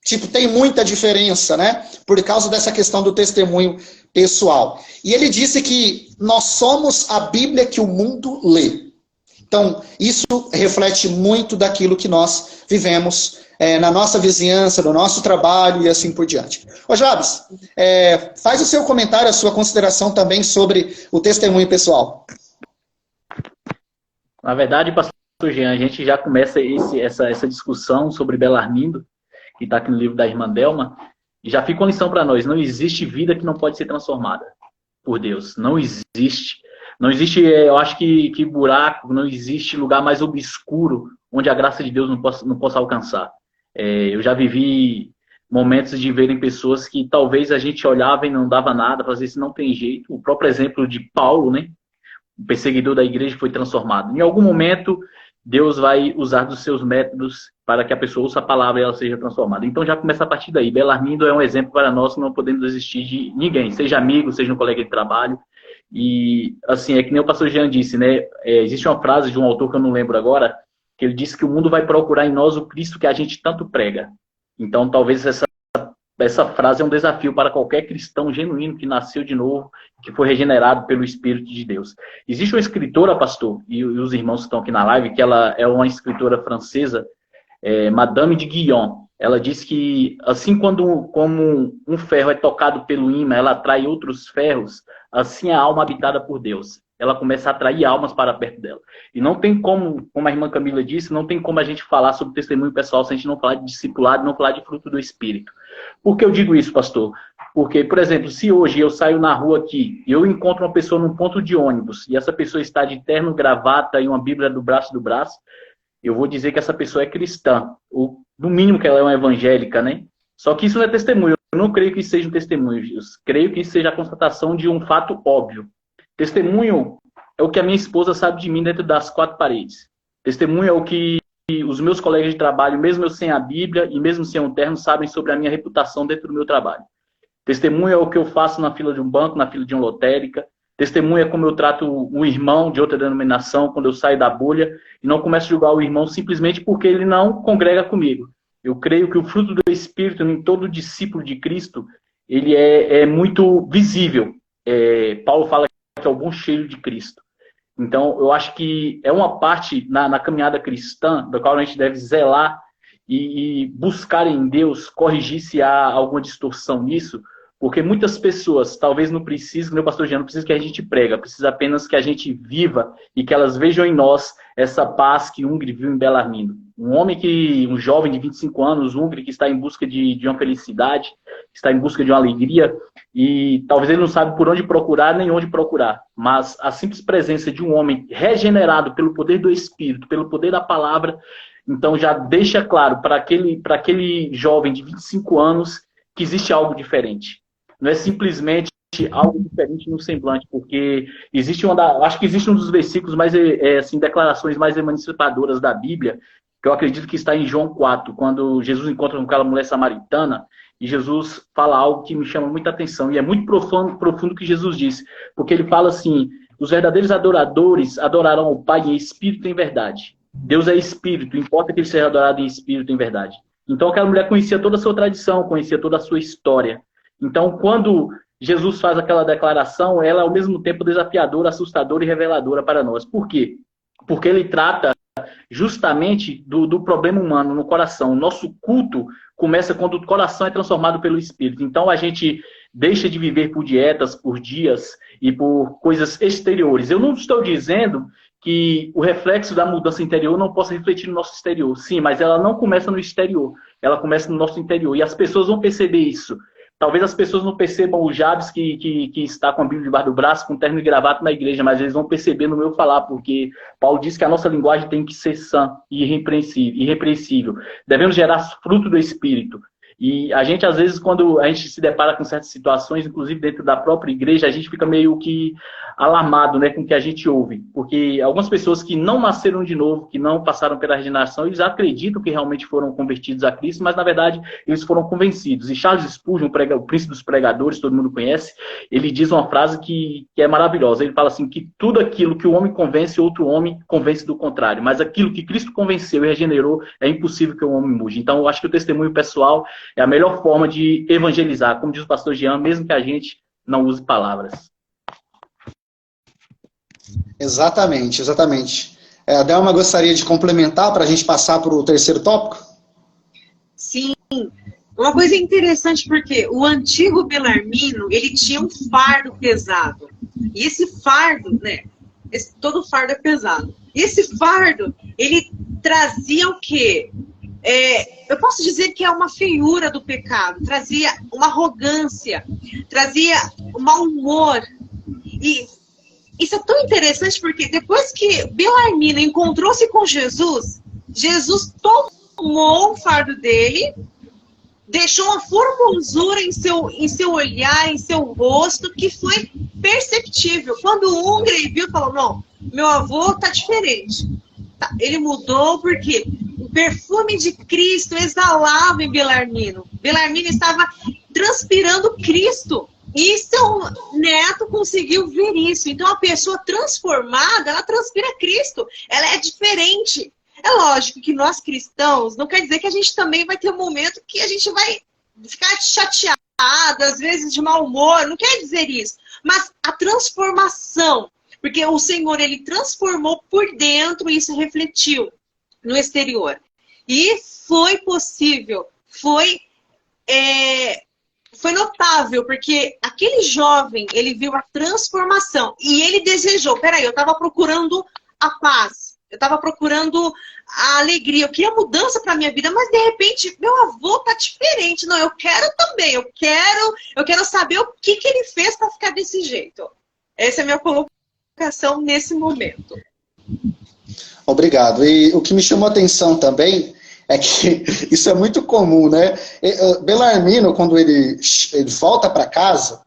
tipo, tem muita diferença, né? Por causa dessa questão do testemunho pessoal. E ele disse que nós somos a Bíblia que o mundo lê. Então, isso reflete muito daquilo que nós vivemos na nossa vizinhança, no nosso trabalho e assim por diante. Ô Jabes, faz o seu comentário, a sua consideração também sobre o testemunho pessoal. Na verdade, pastor Jean, a gente já começa essa discussão sobre Belarmindo, que está aqui no livro da irmã Delma, e já fica uma lição para nós. Não existe vida que não pode ser transformada por Deus. Não existe. Não existe, eu acho que buraco, não existe lugar mais obscuro onde a graça de Deus não possa alcançar. Eu já vivi momentos de verem pessoas que talvez a gente olhava e não dava nada, fazia isso, não tem jeito. O próprio exemplo de Paulo, né? O perseguidor da igreja, foi transformado. Em algum momento, Deus vai usar dos seus métodos para que a pessoa ouça a palavra e ela seja transformada. Então já começa a partir daí. Belarmindo é um exemplo para nós que não podemos desistir de ninguém, seja amigo, seja um colega de trabalho. E, assim, é que nem o pastor Jean disse, né? Existe uma frase de um autor que eu não lembro agora, que ele disse que o mundo vai procurar em nós o Cristo que a gente tanto prega. Então, talvez essa frase é um desafio para qualquer cristão genuíno que nasceu de novo, que foi regenerado pelo Espírito de Deus. Existe uma escritora, pastor, e os irmãos que estão aqui na live, que ela é uma escritora francesa, Madame de Guyon. Ela diz que, assim como um ferro é tocado pelo ímã, ela atrai outros ferros, assim a alma habitada por Deus. Ela começa a atrair almas para perto dela. E não tem como a irmã Camila disse, não tem como a gente falar sobre testemunho pessoal se a gente não falar de discipulado, não falar de fruto do Espírito. Por que eu digo isso, pastor? Porque, por exemplo, se hoje eu saio na rua aqui e eu encontro uma pessoa num ponto de ônibus e essa pessoa está de terno, gravata e uma Bíblia do braço, eu vou dizer que essa pessoa é cristã. Ou, no mínimo, que ela é uma evangélica, né? Só que isso não é testemunho. Eu não creio que isso seja um testemunho. Eu creio que isso seja a constatação de um fato óbvio. Testemunho é o que a minha esposa sabe de mim dentro das quatro paredes. Testemunho é o que os meus colegas de trabalho, mesmo eu sem a Bíblia e mesmo sem um terno, sabem sobre a minha reputação dentro do meu trabalho. Testemunho é o que eu faço na fila de um banco, na fila de uma lotérica. Testemunho é como eu trato um irmão de outra denominação quando eu saio da bolha e não começo a julgar o irmão simplesmente porque ele não congrega comigo. Eu creio que o fruto do Espírito em todo discípulo de Cristo, ele é muito visível. Paulo fala que é o bom cheiro de Cristo. Então, eu acho que é uma parte na caminhada cristã da qual a gente deve zelar e buscar em Deus corrigir se há alguma distorção nisso, porque muitas pessoas talvez não precisem, meu pastor Jean, não precisa que a gente prega, precisa apenas que a gente viva e que elas vejam em nós essa paz que Hungry viu em Belarmindo. Um jovem de 25 anos, Hungry, que está em busca de uma felicidade, está em busca de uma alegria, e talvez ele não sabe por onde procurar nem onde procurar, mas a simples presença de um homem regenerado pelo poder do Espírito, pelo poder da palavra, então já deixa claro para aquele jovem de 25 anos que existe algo diferente. Não é simplesmente algo diferente no semblante, porque acho que existe um dos versículos mais, assim, declarações mais emancipadoras da Bíblia, que eu acredito que está em João 4, quando Jesus encontra com aquela mulher samaritana, e Jesus fala algo que me chama muita atenção, e é muito profundo o que Jesus disse, porque ele fala assim: os verdadeiros adoradores adorarão o Pai em espírito e em verdade. Deus é espírito, importa que ele seja adorado em espírito e em verdade. Então aquela mulher conhecia toda a sua tradição, conhecia toda a sua história. Então quando Jesus faz aquela declaração, ela é ao mesmo tempo desafiadora, assustadora e reveladora para nós. Por quê? Porque ele trata justamente do problema humano no coração. O nosso culto começa quando o coração é transformado pelo Espírito. Então a gente deixa de viver por dietas, por dias e por coisas exteriores. Eu não estou dizendo que o reflexo da mudança interior não possa refletir no nosso exterior. Sim, mas ela não começa no exterior, ela começa no nosso interior. E as pessoas vão perceber isso talvez as pessoas não percebam o Jabes que está com a Bíblia debaixo do braço, com terno e gravata na igreja, mas eles vão perceber no meu falar, porque Paulo diz que a nossa linguagem tem que ser sã e irrepreensível. Devemos gerar fruto do Espírito. E a gente, às vezes, quando a gente se depara com certas situações, inclusive dentro da própria igreja, a gente fica meio que alarmado, né, com o que a gente ouve. Porque algumas pessoas que não nasceram de novo, que não passaram pela regeneração, eles acreditam que realmente foram convertidos a Cristo, mas, na verdade, eles foram convencidos. E Charles Spurgeon, o príncipe dos pregadores, todo mundo conhece, ele diz uma frase que é maravilhosa. Ele fala assim, que tudo aquilo que o homem convence, outro homem convence do contrário. Mas aquilo que Cristo convenceu e regenerou, é impossível que o homem mude. Então, eu acho que o testemunho pessoal é a melhor forma de evangelizar, como diz o pastor Jean, mesmo que a gente não use palavras. Exatamente, exatamente. A Delma gostaria de complementar para a gente passar para o terceiro tópico? Sim. Uma coisa interessante, porque o antigo Belarmino, ele tinha um fardo pesado. E esse fardo, né? Todo fardo é pesado. E esse fardo, ele trazia o quê? Eu posso dizer que é uma feiura do pecado, trazia uma arrogância, trazia um mau humor. E isso é tão interessante porque depois que Belarmino encontrou-se com Jesus, Jesus tomou o fardo dele, deixou uma formosura em seu olhar, em seu rosto, que foi perceptível. Quando o húngaro viu, falou, não, meu avô tá diferente. Ele mudou porque o perfume de Cristo exalava em Belarmino. Belarmino estava transpirando Cristo. E seu neto conseguiu ver isso. Então, a pessoa transformada, ela transpira Cristo. Ela é diferente. É lógico que nós cristãos, não quer dizer que a gente também vai ter um momento que a gente vai ficar chateado, às vezes de mau humor. Não quer dizer isso. Mas a transformação, porque o Senhor, ele transformou por dentro e isso refletiu no exterior. E foi possível, foi notável, porque aquele jovem, ele viu a transformação e ele desejou, peraí, eu estava procurando a paz, eu estava procurando a alegria, eu queria mudança para minha vida, mas de repente, meu avô tá diferente, não, eu quero também, eu quero saber o que ele fez para ficar desse jeito. Essa é a minha colocação nesse momento. Obrigado. E o que me chamou a atenção também é que isso é muito comum, né? Belarmino, quando ele volta para casa,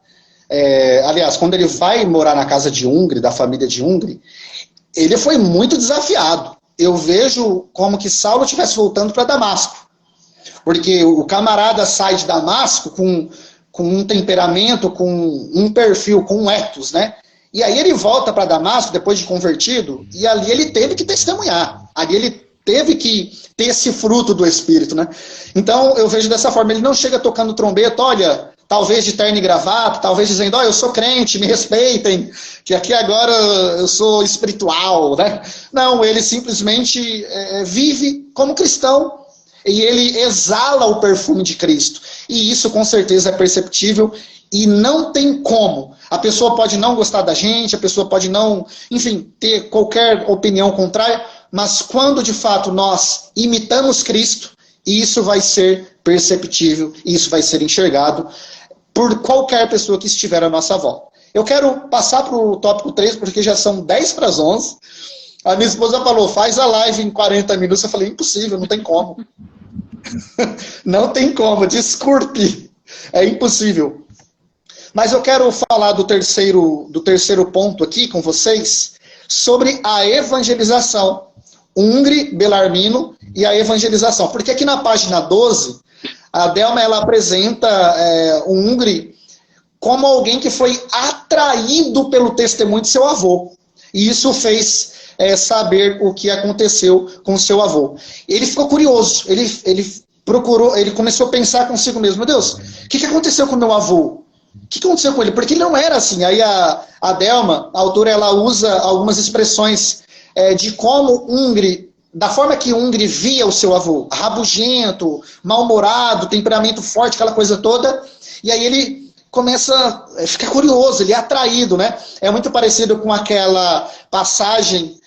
aliás, quando ele vai morar na casa de Ungre, da família de Ungre, ele foi muito desafiado. Eu vejo como que Saulo estivesse voltando para Damasco. Porque o camarada sai de Damasco com um temperamento, com um perfil, com um ethos, né? E aí ele volta para Damasco, depois de convertido, e ali ele teve que testemunhar. Ali ele teve que ter esse fruto do Espírito, né? Então, eu vejo dessa forma, ele não chega tocando trombeta, olha, talvez de terno e gravata, talvez dizendo, eu sou crente, me respeitem, que aqui agora eu sou espiritual, né? Não, ele simplesmente vive como cristão, e ele exala o perfume de Cristo. E isso, com certeza, é perceptível, e não tem como. A pessoa pode não gostar da gente, a pessoa pode não, enfim, ter qualquer opinião contrária, mas quando de fato nós imitamos Cristo, isso vai ser perceptível, isso vai ser enxergado por qualquer pessoa que estiver à nossa volta. Eu quero passar para o tópico 3, porque já são 10 para as 11. A minha esposa falou, faz a live em 40 minutos. Eu falei, impossível, não tem como. Não tem como, desculpe. É impossível. Mas eu quero falar do terceiro ponto aqui com vocês, sobre a evangelização. Ungre, Belarmino e a evangelização. Porque aqui na página 12, a Delma ela apresenta o Ungre como alguém que foi atraído pelo testemunho de seu avô. E isso fez saber o que aconteceu com seu avô. Ele ficou curioso, ele começou a pensar consigo mesmo, meu Deus, o que aconteceu com meu avô? O que aconteceu com ele? Porque ele não era assim. Aí a Delma, a autora, ela usa algumas expressões de como Ungre, da forma que Ungre via o seu avô, rabugento, mal-humorado, temperamento forte, aquela coisa toda, e aí ele começa a ficar curioso, ele é atraído, né? É muito parecido com aquela passagem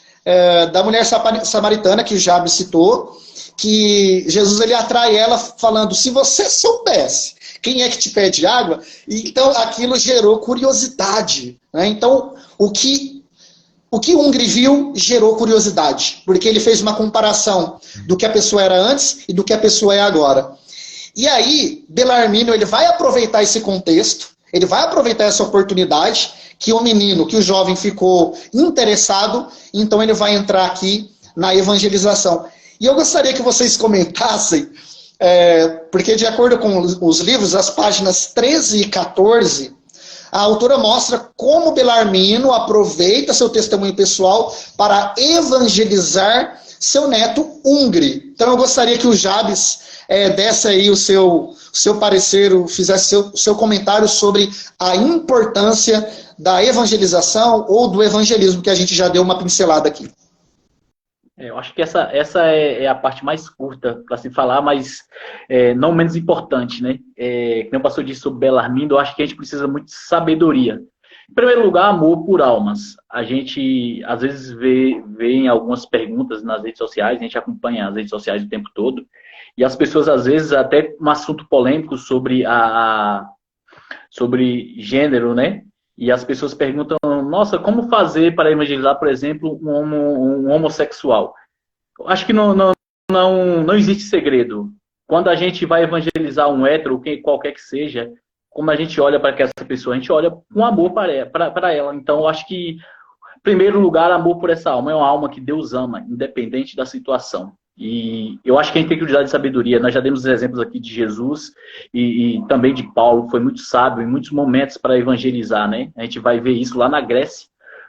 da mulher samaritana que o Jabes citou, que Jesus ele atrai ela falando, se você soubesse quem é que te pede água? E, então, aquilo gerou curiosidade. Né? Então, o que Ungri viu gerou curiosidade, porque ele fez uma comparação do que a pessoa era antes e do que a pessoa é agora. E aí, Belarmino, ele vai aproveitar esse contexto, ele vai aproveitar essa oportunidade que o menino, que o jovem ficou interessado, então ele vai entrar aqui na evangelização. E eu gostaria que vocês comentassem, porque de acordo com os livros, as páginas 13 e 14, a autora mostra como Belarmino aproveita seu testemunho pessoal para evangelizar seu neto Ungri. Então eu gostaria que o Jabes desse aí o seu parecer, fizesse o seu comentário sobre a importância da evangelização ou do evangelismo, que a gente já deu uma pincelada aqui. Eu acho que essa é a parte mais curta para se falar, mas não menos importante, né? Como o pastor disse sobre Belarmino, eu acho que a gente precisa muito de sabedoria. Em primeiro lugar, amor por almas. A gente, às vezes, vê em algumas perguntas nas redes sociais, a gente acompanha as redes sociais o tempo todo, e as pessoas, às vezes, até um assunto polêmico sobre gênero, né? E as pessoas perguntam, nossa, como fazer para evangelizar, por exemplo, um homossexual? Eu acho que não existe segredo. Quando a gente vai evangelizar um hétero, qualquer que seja, como a gente olha para essa pessoa, a gente olha com amor para ela. Então, eu acho que, em primeiro lugar, amor por essa alma. É uma alma que Deus ama, independente da situação. E eu acho que a gente tem que usar de sabedoria. Nós já demos exemplos aqui de Jesus e também de Paulo, que foi muito sábio em muitos momentos para evangelizar, né? A gente vai ver isso lá na Grécia,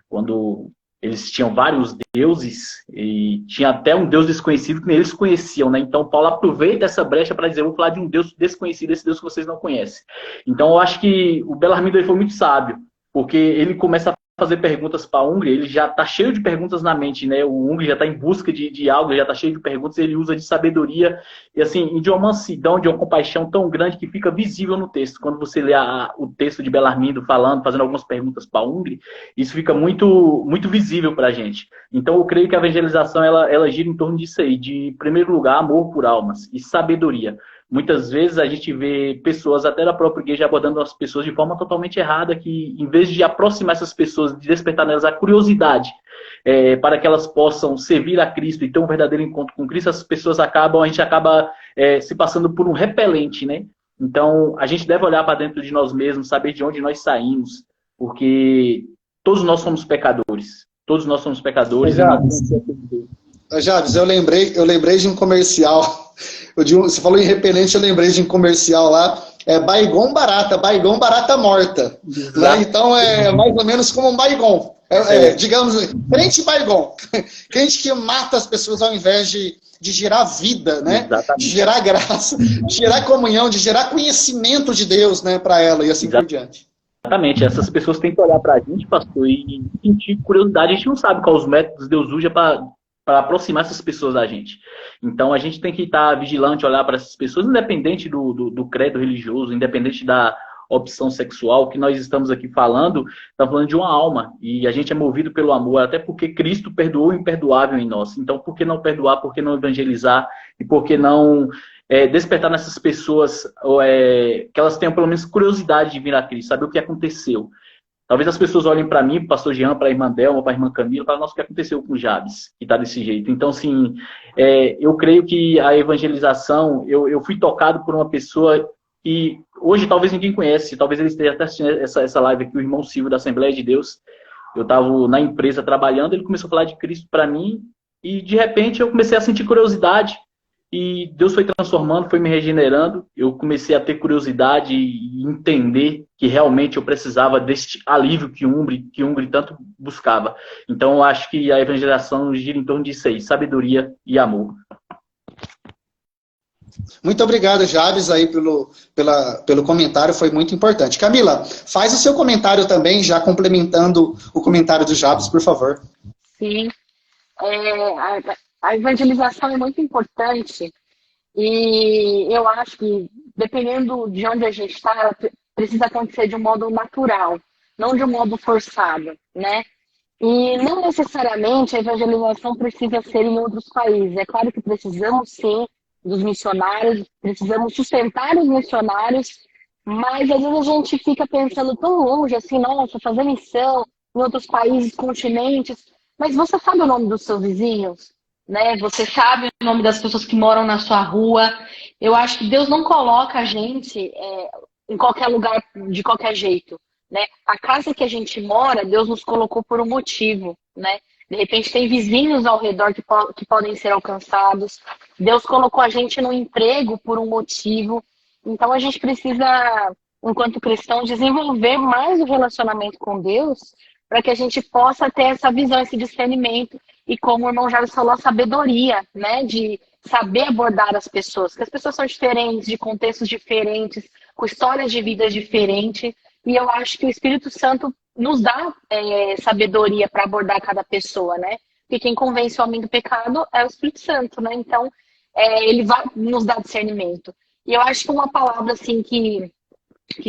quando eles tinham vários deuses e tinha até um deus desconhecido que nem eles conheciam, né? Então Paulo aproveita essa brecha para dizer, eu vou falar de um deus desconhecido, esse deus que vocês não conhecem. Então eu acho que o Belarmino foi muito sábio, porque ele começa a fazer perguntas para Ungri, ele já está cheio de perguntas na mente, né? O Ungri já está em busca de algo, já está cheio de perguntas, ele usa de sabedoria e assim, de uma mansidão, de uma compaixão tão grande que fica visível no texto. Quando você lê o texto de Belarmino falando, fazendo algumas perguntas para Ungri, isso fica muito, muito visível para a gente. Então eu creio que a evangelização ela gira em torno disso aí, de, em primeiro lugar, amor por almas e sabedoria. Muitas vezes a gente vê pessoas, até da própria igreja, abordando as pessoas de forma totalmente errada, que em vez de aproximar essas pessoas, de despertar nelas a curiosidade, para que elas possam servir a Cristo e ter um verdadeiro encontro com Cristo, as pessoas a gente acaba se passando por um repelente, né? Então, a gente deve olhar para dentro de nós mesmos, saber de onde nós saímos, porque todos nós somos pecadores. Todos nós somos pecadores. Jabes, eu lembrei de um comercial. Você falou em repelente, eu lembrei de um comercial lá. Baygon barata morta. Né? Então é mais ou menos como um Baygon. Digamos, crente Baygon. Crente que mata as pessoas ao invés de gerar vida, né? Exatamente. De gerar graça, de gerar comunhão, de gerar conhecimento de Deus, né, para ela e assim por diante. Exatamente, essas pessoas têm que olhar para a gente, pastor, e sentir curiosidade. A gente não sabe quais os métodos Deus usa para aproximar essas pessoas da gente. Então a gente tem que estar vigilante, olhar para essas pessoas, independente do credo religioso, independente da opção sexual. O que nós estamos aqui falando, estamos falando de uma alma, e a gente é movido pelo amor, até porque Cristo perdoou o imperdoável em nós. Então por que não perdoar, por que não evangelizar, e por que não despertar nessas pessoas que elas tenham pelo menos curiosidade de vir a Cristo, saber o que aconteceu. Talvez as pessoas olhem para mim, para o pastor Jean, para a irmã Delma, para a irmã Camila, para nossa, o que aconteceu com o Jabes, que está desse jeito. Então, assim, eu creio que a evangelização, eu fui tocado por uma pessoa e hoje talvez ninguém conhece, talvez ele esteja até assistindo essa live aqui, o irmão Silvio da Assembleia de Deus. Eu estava na empresa trabalhando, ele começou a falar de Cristo para mim e, de repente, eu comecei a sentir curiosidade. E Deus foi transformando, foi me regenerando. Eu comecei a ter curiosidade e entender que realmente eu precisava deste alívio que Ungri tanto buscava. Então, eu acho que a evangelização gira em torno disso aí, sabedoria e amor. Muito obrigado, Jabes, aí pelo comentário, foi muito importante. Camila, faz o seu comentário também, já complementando o comentário do Jabes, por favor. Sim. A evangelização é muito importante e eu acho que, dependendo de onde a gente está, ela precisa acontecer de um modo natural, não de um modo forçado, né? E não necessariamente a evangelização precisa ser em outros países. É claro que precisamos, sim, dos missionários, precisamos sustentar os missionários, Mas às vezes a gente fica pensando tão longe, assim, nossa, fazer missão em outros países, continentes. Mas você sabe o nome dos seus vizinhos, né? Você sabe o nome das pessoas que moram na sua rua. Eu acho que Deus não coloca a gente em qualquer lugar, de qualquer jeito, né? A casa que a gente mora, Deus nos colocou por um motivo, né? De repente tem vizinhos ao redor que podem ser alcançados. Deus colocou a gente no emprego por um motivo. Então a gente precisa, enquanto cristão, desenvolver mais o relacionamento com Deus para que a gente possa ter essa visão, esse discernimento e, como o irmão Jarvis falou, a sabedoria, né? De saber abordar as pessoas, porque as pessoas são diferentes, de contextos diferentes, com histórias de vida diferentes, e eu acho que o Espírito Santo nos dá sabedoria para abordar cada pessoa, né? Porque quem convence o homem do pecado é o Espírito Santo, né? Então, ele vai nos dar discernimento. E eu acho que uma palavra assim que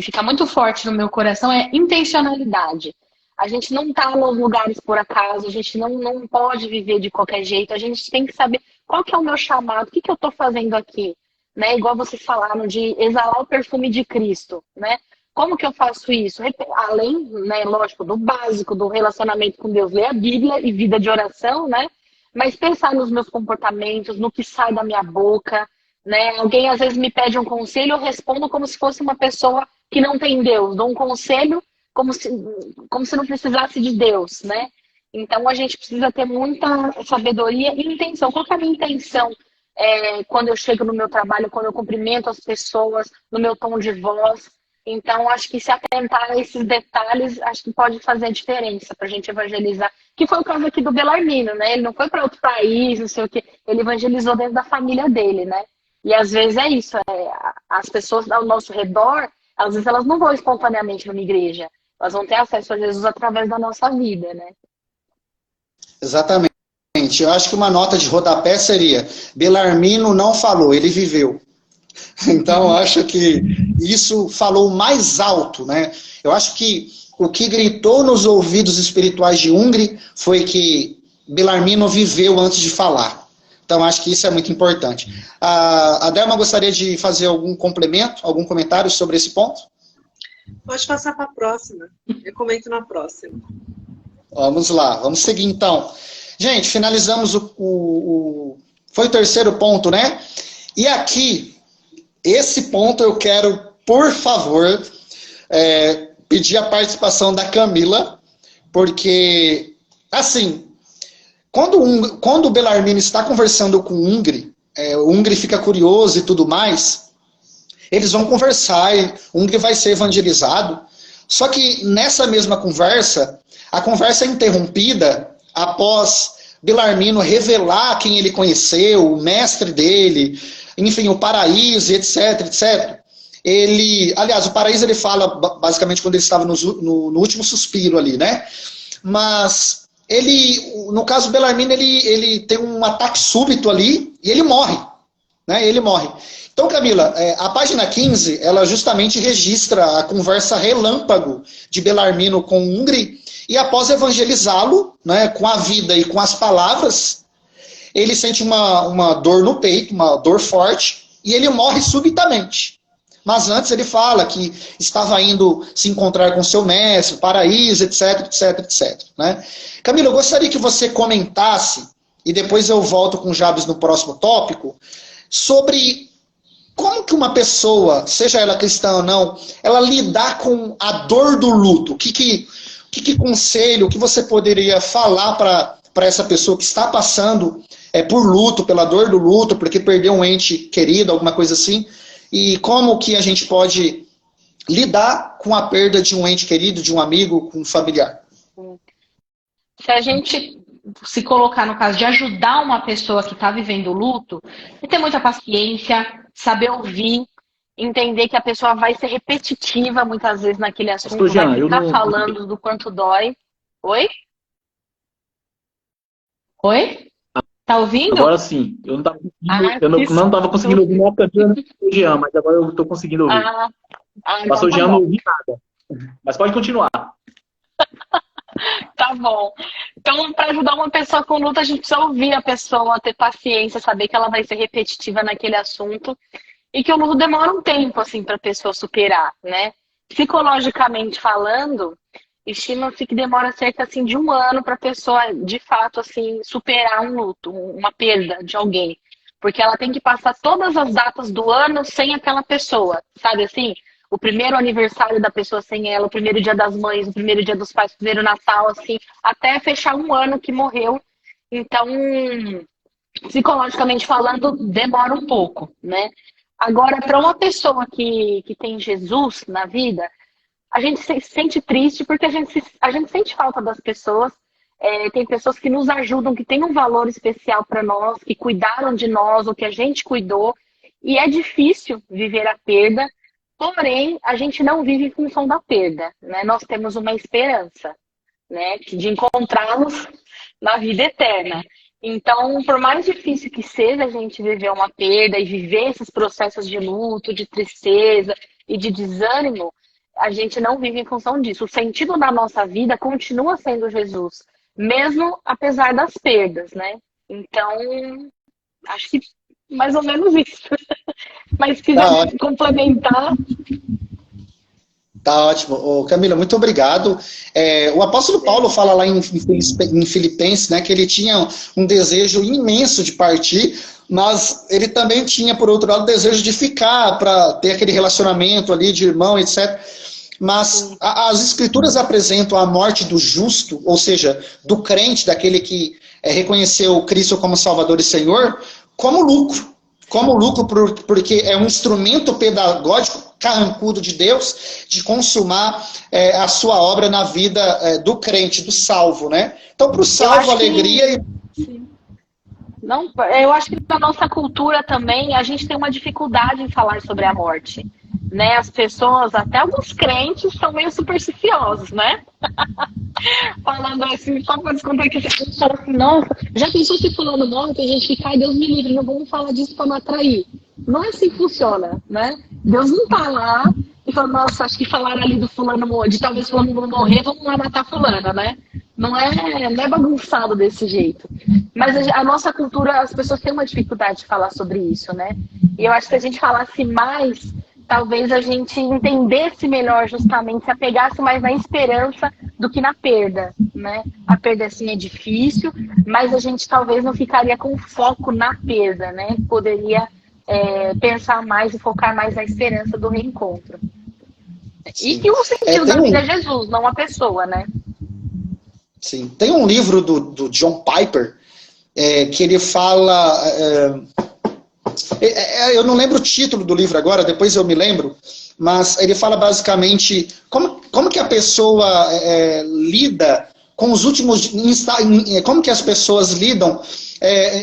fica muito forte no meu coração é intencionalidade. A gente não está nos lugares por acaso, a gente não pode viver de qualquer jeito, a gente tem que saber qual que é o meu chamado, o que eu estou fazendo aqui, né? Igual vocês falaram de exalar o perfume de Cristo, né? Como que eu faço isso? Além, né, lógico, do básico, do relacionamento com Deus, ler a Bíblia e vida de oração, né? Mas pensar nos meus comportamentos, no que sai da minha boca, né? Alguém às vezes me pede um conselho, eu respondo como se fosse uma pessoa que não tem Deus, dou um conselho como se não precisasse de Deus, né? Então a gente precisa ter muita sabedoria e intenção. Qual que é a minha intenção quando eu chego no meu trabalho, quando eu cumprimento as pessoas, no meu tom de voz? Então acho que se atentar a esses detalhes, acho que pode fazer a diferença para a gente evangelizar. Que foi o caso aqui do Belarmino, né? Ele não foi para outro país, não sei o quê. Ele evangelizou dentro da família dele, né? E às vezes é isso. As pessoas ao nosso redor, às vezes elas não vão espontaneamente numa igreja. Elas vão ter acesso a Jesus através da nossa vida, né? Exatamente. Eu acho que uma nota de rodapé seria: Belarmino não falou, ele viveu. Então, eu acho que isso falou mais alto, né? Eu acho que o que gritou nos ouvidos espirituais de Ungri foi que Belarmino viveu antes de falar. Então, acho que isso é muito importante. A Delma gostaria de fazer algum complemento, algum comentário sobre esse ponto? Pode passar para a próxima. Eu comento na próxima. Vamos lá, vamos seguir então. Gente, finalizamos foi o terceiro ponto, né? E aqui, esse ponto eu quero, por favor, pedir a participação da Camila, porque, assim, quando o Belarmino está conversando com o Ungri fica curioso e tudo mais, eles vão conversar, o Ungri vai ser evangelizado, só que nessa mesma conversa, a conversa é interrompida após Belarmino revelar quem ele conheceu, o mestre dele, enfim, o paraíso, etc, etc. Aliás, o paraíso ele fala basicamente quando ele estava no último suspiro ali, né? Mas no caso do Belarmino, ele tem um ataque súbito ali e ele morre, né? Ele morre. Então, Camila, a página 15, ela justamente registra a conversa relâmpago de Belarmino com Ungri, e após evangelizá-lo, né, com a vida e com as palavras, ele sente uma dor no peito, uma dor forte, e ele morre subitamente. Mas antes ele fala que estava indo se encontrar com seu mestre, paraíso, etc, etc, etc. Né? Camila, eu gostaria que você comentasse, e depois eu volto com o Jabes no próximo tópico, sobre como que uma pessoa, seja ela cristã ou não, ela lidar com a dor do luto. Que conselho, que você poderia falar para essa pessoa que está passando por luto, pela dor do luto, porque perdeu um ente querido, alguma coisa assim, e como que a gente pode lidar com a perda de um ente querido, de um amigo, um familiar? Se a gente se colocar no caso de ajudar uma pessoa que está vivendo luto, ter muita paciência, saber ouvir, entender que a pessoa vai ser repetitiva muitas vezes naquele assunto, Jean, vai ficar falando do quanto dói. Oi? Oi? Tá ouvindo? Agora sim. Eu não estava conseguindo ouvir na Camila do Jean, mas agora eu estou conseguindo ouvir. Passou o Jean, não ouvi nada. Mas pode continuar. Tá bom. Então, para ajudar uma pessoa com luta, a gente precisa ouvir a pessoa, ter paciência, saber que ela vai ser repetitiva naquele assunto. e que o luto demora um tempo, assim, para a pessoa superar, né? Psicologicamente falando, estima-se que demora cerca, assim, de 1 ano para a pessoa, de fato, assim, superar um luto, uma perda de alguém. Porque ela tem que passar todas as datas do ano sem aquela pessoa, sabe assim? O primeiro aniversário da pessoa sem ela, o primeiro dia das mães, o primeiro dia dos pais, o primeiro Natal, assim, até fechar 1 ano que morreu. Então, psicologicamente falando, demora um pouco, né? Agora, para uma pessoa que tem Jesus na vida, a gente se sente triste porque a gente sente falta das pessoas. Tem pessoas que nos ajudam, que têm um valor especial para nós, que cuidaram de nós, ou que a gente cuidou. E é difícil viver a perda, porém, a gente não vive em função da perda, né? Nós temos uma esperança, né, de encontrá-los na vida eterna. Então, por mais difícil que seja a gente viver uma perda e viver esses processos de luto, de tristeza e de desânimo, a gente não vive em função disso. O sentido da nossa vida continua sendo Jesus, mesmo apesar das perdas, né? Então, acho que mais ou menos isso. Mas se quiser complementar... Tá ótimo. Ô, Camila, muito obrigado. O apóstolo Paulo fala lá em Filipenses, né, que ele tinha um desejo imenso de partir, mas ele também tinha, por outro lado, o desejo de ficar, para ter aquele relacionamento ali de irmão, etc. Mas as escrituras apresentam a morte do justo, ou seja, do crente, daquele que reconheceu Cristo como Salvador e Senhor, como lucro. Como lucro, porque é um instrumento pedagógico carrancudo de Deus de consumar a sua obra na vida do crente, do salvo, né? Então, para o salvo, alegria... Não, eu acho que na nossa cultura também a gente tem uma dificuldade em falar sobre a morte, né? As pessoas, até alguns crentes, são meio supersticiosos, né? Falando assim, só para descontar que você fala assim, nossa, já pensou se fulano morre, que a gente fica, ai, Deus me livre, não vamos falar disso para não atrair. Não é assim que funciona, né? Deus não tá lá e fala, nossa, acho que falaram ali do fulano, de talvez fulano não morrer, vamos lá matar fulana, né? Não é bagunçado desse jeito. Mas a nossa cultura, as pessoas têm uma dificuldade de falar sobre isso, né? E eu acho que se a gente falasse mais, talvez a gente entendesse melhor justamente, se apegasse mais na esperança do que na perda, né? A perda, assim, é difícil, mas a gente talvez não ficaria com foco na perda, né? Poderia pensar mais e focar mais na esperança do reencontro. Sim. E que o sentido da vida é Jesus, não a pessoa, né? Sim. Tem um livro do John Piper que ele fala... eu não lembro o título do livro agora, depois eu me lembro, mas ele fala basicamente como que a pessoa lida com os últimos... Como que as pessoas lidam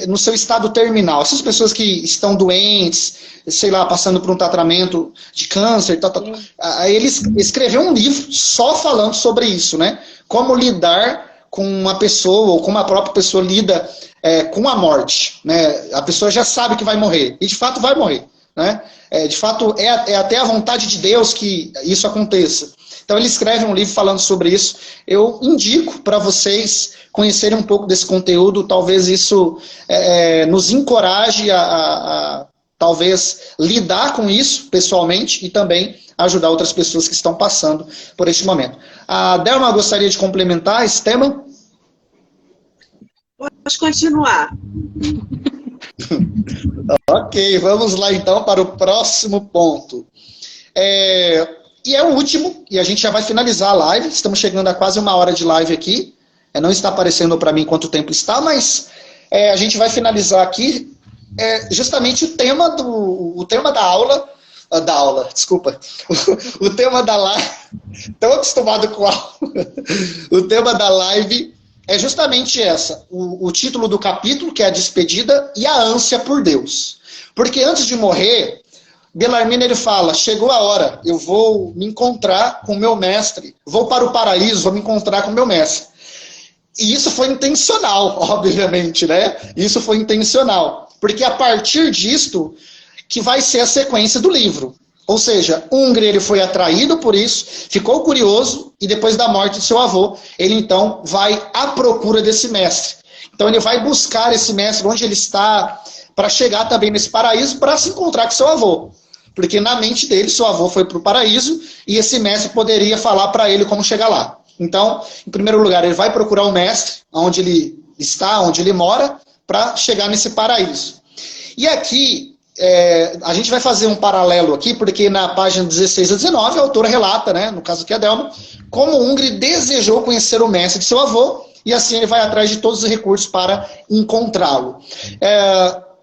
no seu estado terminal. Essas pessoas que estão doentes, sei lá, passando por um tratamento de câncer, aí ele escreveu um livro só falando sobre isso, né? Como lidar com uma pessoa, ou como a própria pessoa lida com a morte, né? A pessoa já sabe que vai morrer, e de fato vai morrer, né? De fato, é até a vontade de Deus que isso aconteça. Então ele escreve um livro falando sobre isso. Eu indico para vocês conhecerem um pouco desse conteúdo, talvez isso nos encoraje a talvez lidar com isso pessoalmente e também ajudar outras pessoas que estão passando por este momento. A Delma gostaria de complementar esse tema? Vamos continuar. Ok, vamos lá então para o próximo ponto. E é o último, e a gente já vai finalizar a live. Estamos chegando a quase 1 hora de live aqui. Não está aparecendo para mim quanto tempo está, mas a gente vai finalizar aqui justamente o tema da aula. Desculpa. O tema da live. Estou acostumado com a aula. O tema da live é justamente o título do capítulo, que é a despedida e a ânsia por Deus. Porque antes de morrer, Bellarmine ele fala, chegou a hora, eu vou me encontrar com o meu mestre, vou para o paraíso, vou me encontrar com o meu mestre. E isso foi intencional, obviamente, né? Isso foi intencional. Porque a partir disto que vai ser a sequência do livro. Ou seja, Unger ele foi atraído por isso, ficou curioso, e depois da morte de seu avô, ele então vai à procura desse mestre. Então ele vai buscar esse mestre onde ele está, para chegar também nesse paraíso, para se encontrar com seu avô. Porque na mente dele, seu avô foi para o paraíso, e esse mestre poderia falar para ele como chegar lá. Então, em primeiro lugar, ele vai procurar o mestre, onde ele está, onde ele mora, para chegar nesse paraíso. E aqui, a gente vai fazer um paralelo aqui, porque na página 16 a 19, a autora relata, né, no caso aqui a Delma, como Ungri desejou conhecer o mestre de seu avô, e assim ele vai atrás de todos os recursos para encontrá-lo.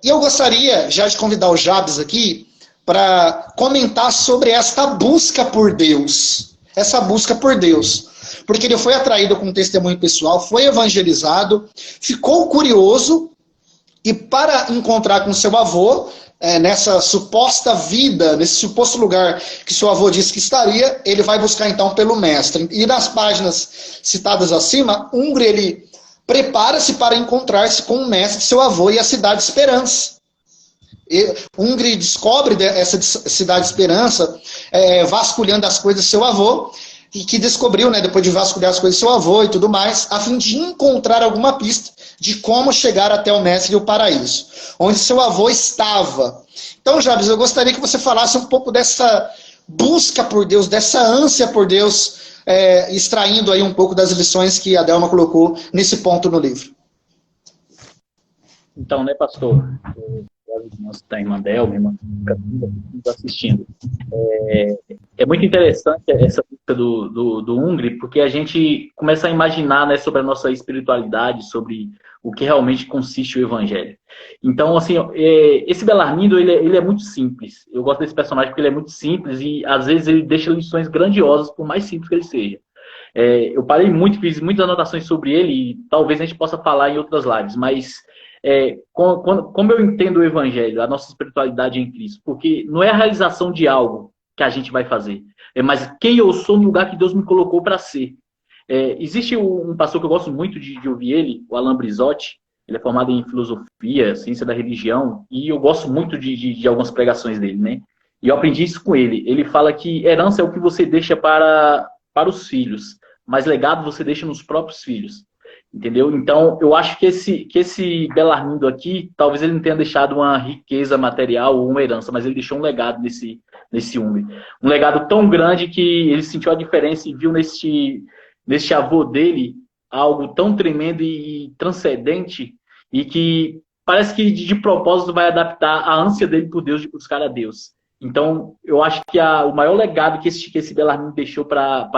E eu gostaria já de convidar o Jabes aqui para comentar sobre esta busca por Deus. Essa busca por Deus. Porque ele foi atraído com um testemunho pessoal, foi evangelizado, ficou curioso, e para encontrar com seu avô, nessa suposta vida, nesse suposto lugar que seu avô disse que estaria, ele vai buscar então pelo mestre. E nas páginas citadas acima, Ungri, ele prepara-se para encontrar-se com o mestre de seu avô e a cidade de Esperança. Ungri descobre essa cidade de Esperança, vasculhando as coisas do seu avô, e que descobriu, né, depois de vasculhar as coisas do seu avô e tudo mais, a fim de encontrar alguma pista de como chegar até o mestre e o paraíso, onde seu avô estava. Então, Jabes, eu gostaria que você falasse um pouco dessa busca por Deus, dessa ânsia por Deus, extraindo aí um pouco das lições que a Delma colocou nesse ponto no livro. Então, né, pastor? Da irmã Delma, irmã Camila, assistindo. É muito interessante essa busca do Ungri, porque a gente começa a imaginar, né, sobre a nossa espiritualidade, sobre o que realmente consiste o Evangelho. Então, assim, esse Belarmindo, ele é muito simples. Eu gosto desse personagem porque ele é muito simples e, às vezes, ele deixa lições grandiosas, por mais simples que ele seja. Eu parei muito, fiz muitas anotações sobre ele e talvez a gente possa falar em outras lives, mas como eu entendo o Evangelho, a nossa espiritualidade em Cristo, porque não é a realização de algo que a gente vai fazer, mas quem eu sou no lugar que Deus me colocou para ser. Existe um pastor que eu gosto muito de ouvir ele, o Alain Brizotti. Ele é formado em filosofia, ciência da religião, e eu gosto muito de algumas pregações dele, né? E eu aprendi isso com ele. Ele fala que herança é o que você deixa para os filhos, mas legado você deixa nos próprios filhos. Entendeu? Então, eu acho que esse Belarmindo aqui, talvez ele não tenha deixado uma riqueza material ou uma herança, mas ele deixou um legado nesse Ungri. Um legado tão grande que ele sentiu a diferença e viu neste avô dele algo tão tremendo e transcendente, e que parece que de propósito vai adaptar a ânsia dele por Deus de buscar a Deus. Então, eu acho que o maior legado que esse Belarmindo deixou para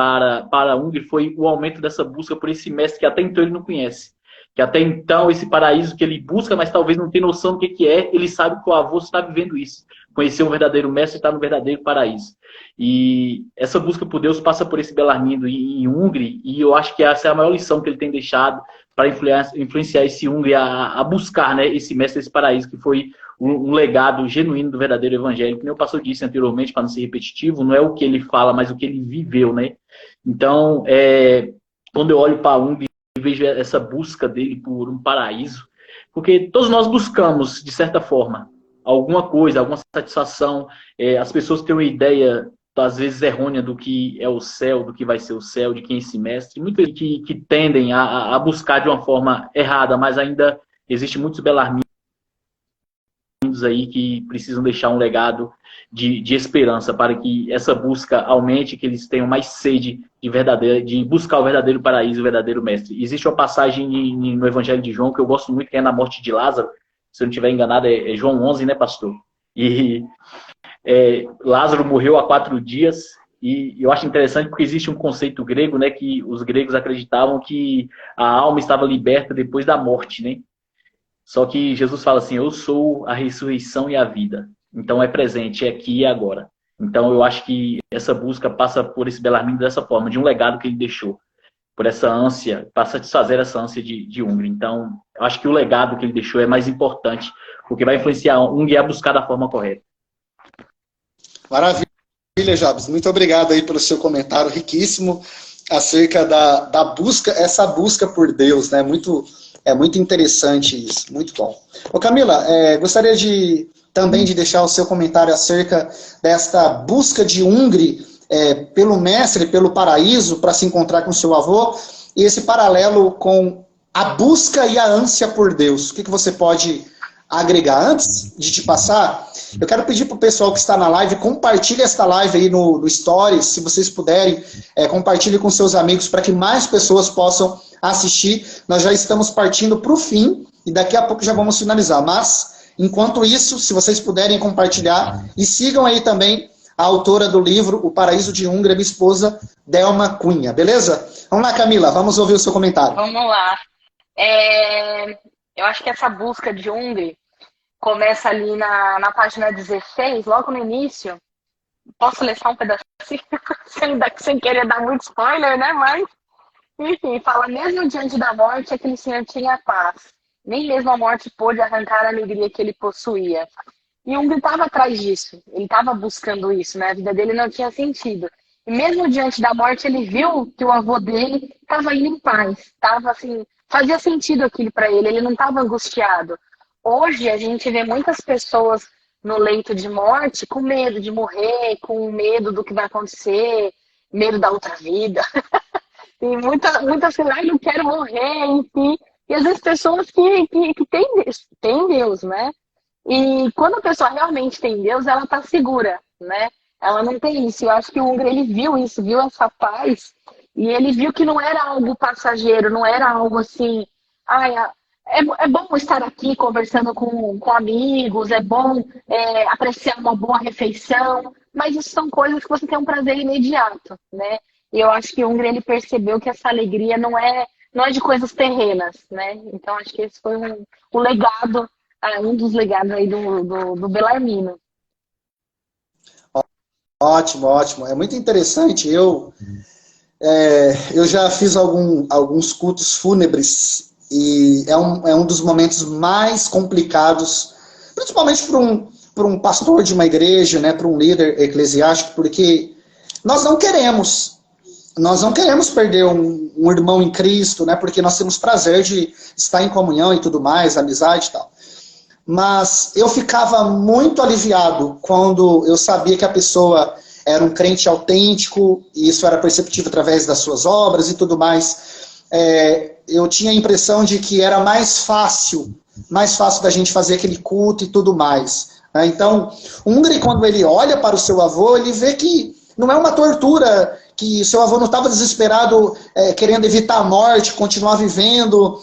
Ungri foi o aumento dessa busca por esse mestre que até então ele não conhece. Que até então, esse paraíso que ele busca, mas talvez não tenha noção do que é, ele sabe que o avô está vivendo isso. Conhecer um verdadeiro mestre e estar no verdadeiro paraíso. E essa busca por Deus passa por esse Belarmindo em Ungri, e eu acho que essa é a maior lição que ele tem deixado para influenciar esse Ungri a buscar, né, esse mestre, esse paraíso, que foi um legado genuíno do verdadeiro evangelho. Como o pastor disse anteriormente, para não ser repetitivo, não é o que ele fala, mas o que ele viveu, né? Então, quando eu olho para Ungri e vejo essa busca dele por um paraíso, porque todos nós buscamos, de certa forma, alguma coisa, alguma satisfação. As pessoas têm uma ideia, às vezes, errônea do que é o céu, do que vai ser o céu, de quem é esse mestre. Muitos que tendem a buscar de uma forma errada, mas ainda existem muitos Belarmindos aí que precisam deixar um legado de esperança para que essa busca aumente, que eles tenham mais sede de buscar o verdadeiro paraíso, o verdadeiro mestre. Existe uma passagem no Evangelho de João que eu gosto muito, que é na morte de Lázaro. Se eu não estiver enganado, é João 11, né, pastor? E Lázaro morreu há 4 dias, e eu acho interessante porque existe um conceito grego, né, que os gregos acreditavam que a alma estava liberta depois da morte, né? Só que Jesus fala assim, eu sou a ressurreição e a vida. Então é presente, é aqui e agora. Então eu acho que essa busca passa por esse Belarmindo dessa forma, de um legado que ele deixou, por essa ânsia, para satisfazer essa ânsia de Ungri. Então, eu acho que o legado que ele deixou é mais importante, porque vai influenciar Ungri a buscar da forma correta. Maravilha, Jabes. Muito obrigado aí pelo seu comentário riquíssimo acerca da busca, essa busca por Deus, né? É muito interessante isso, muito bom. Ô Camila, gostaria também de deixar o seu comentário acerca desta busca de Ungri pelo mestre, pelo paraíso, para se encontrar com seu avô, e esse paralelo com a busca e a ânsia por Deus. O que você pode agregar? Antes de te passar, eu quero pedir para o pessoal que está na live, compartilhe esta live aí no Stories, se vocês puderem, compartilhe com seus amigos para que mais pessoas possam assistir. Nós já estamos partindo para o fim e daqui a pouco já vamos finalizar. Mas, enquanto isso, se vocês puderem compartilhar, e sigam aí também a autora do livro O Paraíso de Hungria, minha esposa, Delma Cunha, beleza? Vamos lá, Camila, vamos ouvir o seu comentário. Vamos lá. Eu acho que essa busca de Hungria começa ali na página 16, logo no início. Posso ler só um pedacinho? sem querer dar muito spoiler, né? Mas, enfim, fala: mesmo diante da morte, aquele senhor tinha paz. Nem mesmo a morte pôde arrancar a alegria que ele possuía. E Hungria estava atrás disso. Ele estava buscando isso, né? A vida dele não tinha sentido. E mesmo diante da morte, ele viu que o avô dele estava indo em paz. Estava assim, fazia sentido aquilo para ele. Ele não estava angustiado. Hoje, a gente vê muitas pessoas no leito de morte com medo de morrer, com medo do que vai acontecer, medo da outra vida. Tem muita sei lá, não quero morrer, enfim. E às vezes pessoas que têm Deus, né? E quando a pessoa realmente tem Deus, ela tá segura, né? Ela não tem isso. Eu acho que o Hungria, ele viu isso, viu essa paz, e ele viu que não era algo passageiro, não era algo assim, é bom estar aqui conversando com amigos, é bom apreciar uma boa refeição, mas isso são coisas que você tem um prazer imediato, né? E eu acho que o Hungria, ele percebeu que essa alegria não é de coisas terrenas, né? Então acho que esse foi um legado, um dos legados aí do Bellarmino. Ótimo, ótimo. É muito interessante. Eu já fiz alguns cultos fúnebres e é um dos momentos mais complicados, principalmente para um pastor de uma igreja, né, para um líder eclesiástico, porque nós não queremos perder um irmão em Cristo, né, porque nós temos prazer de estar em comunhão e tudo mais, amizade e tal. Mas eu ficava muito aliviado quando eu sabia que a pessoa era um crente autêntico, e isso era perceptível através das suas obras e tudo mais. Eu tinha a impressão de que era mais fácil da gente fazer aquele culto e tudo mais. Né? Então, o Hungria, quando ele olha para o seu avô, ele vê que não é uma tortura, que seu avô não estava desesperado, querendo evitar a morte, continuar vivendo,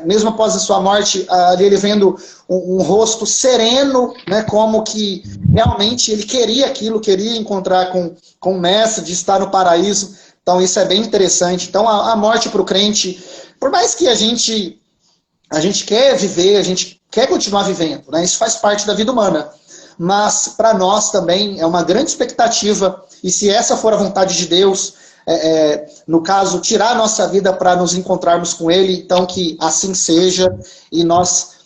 mesmo após a sua morte, ali ele vendo um rosto sereno, né, como que realmente ele queria aquilo, queria encontrar com o mestre, de estar no paraíso. Então isso é bem interessante. Então a morte para o crente, por mais que a gente quer viver, a gente quer continuar vivendo, né, isso faz parte da vida humana, mas para nós também é uma grande expectativa, e se essa for a vontade de Deus, no caso, tirar a nossa vida para nos encontrarmos com Ele, então que assim seja, e nós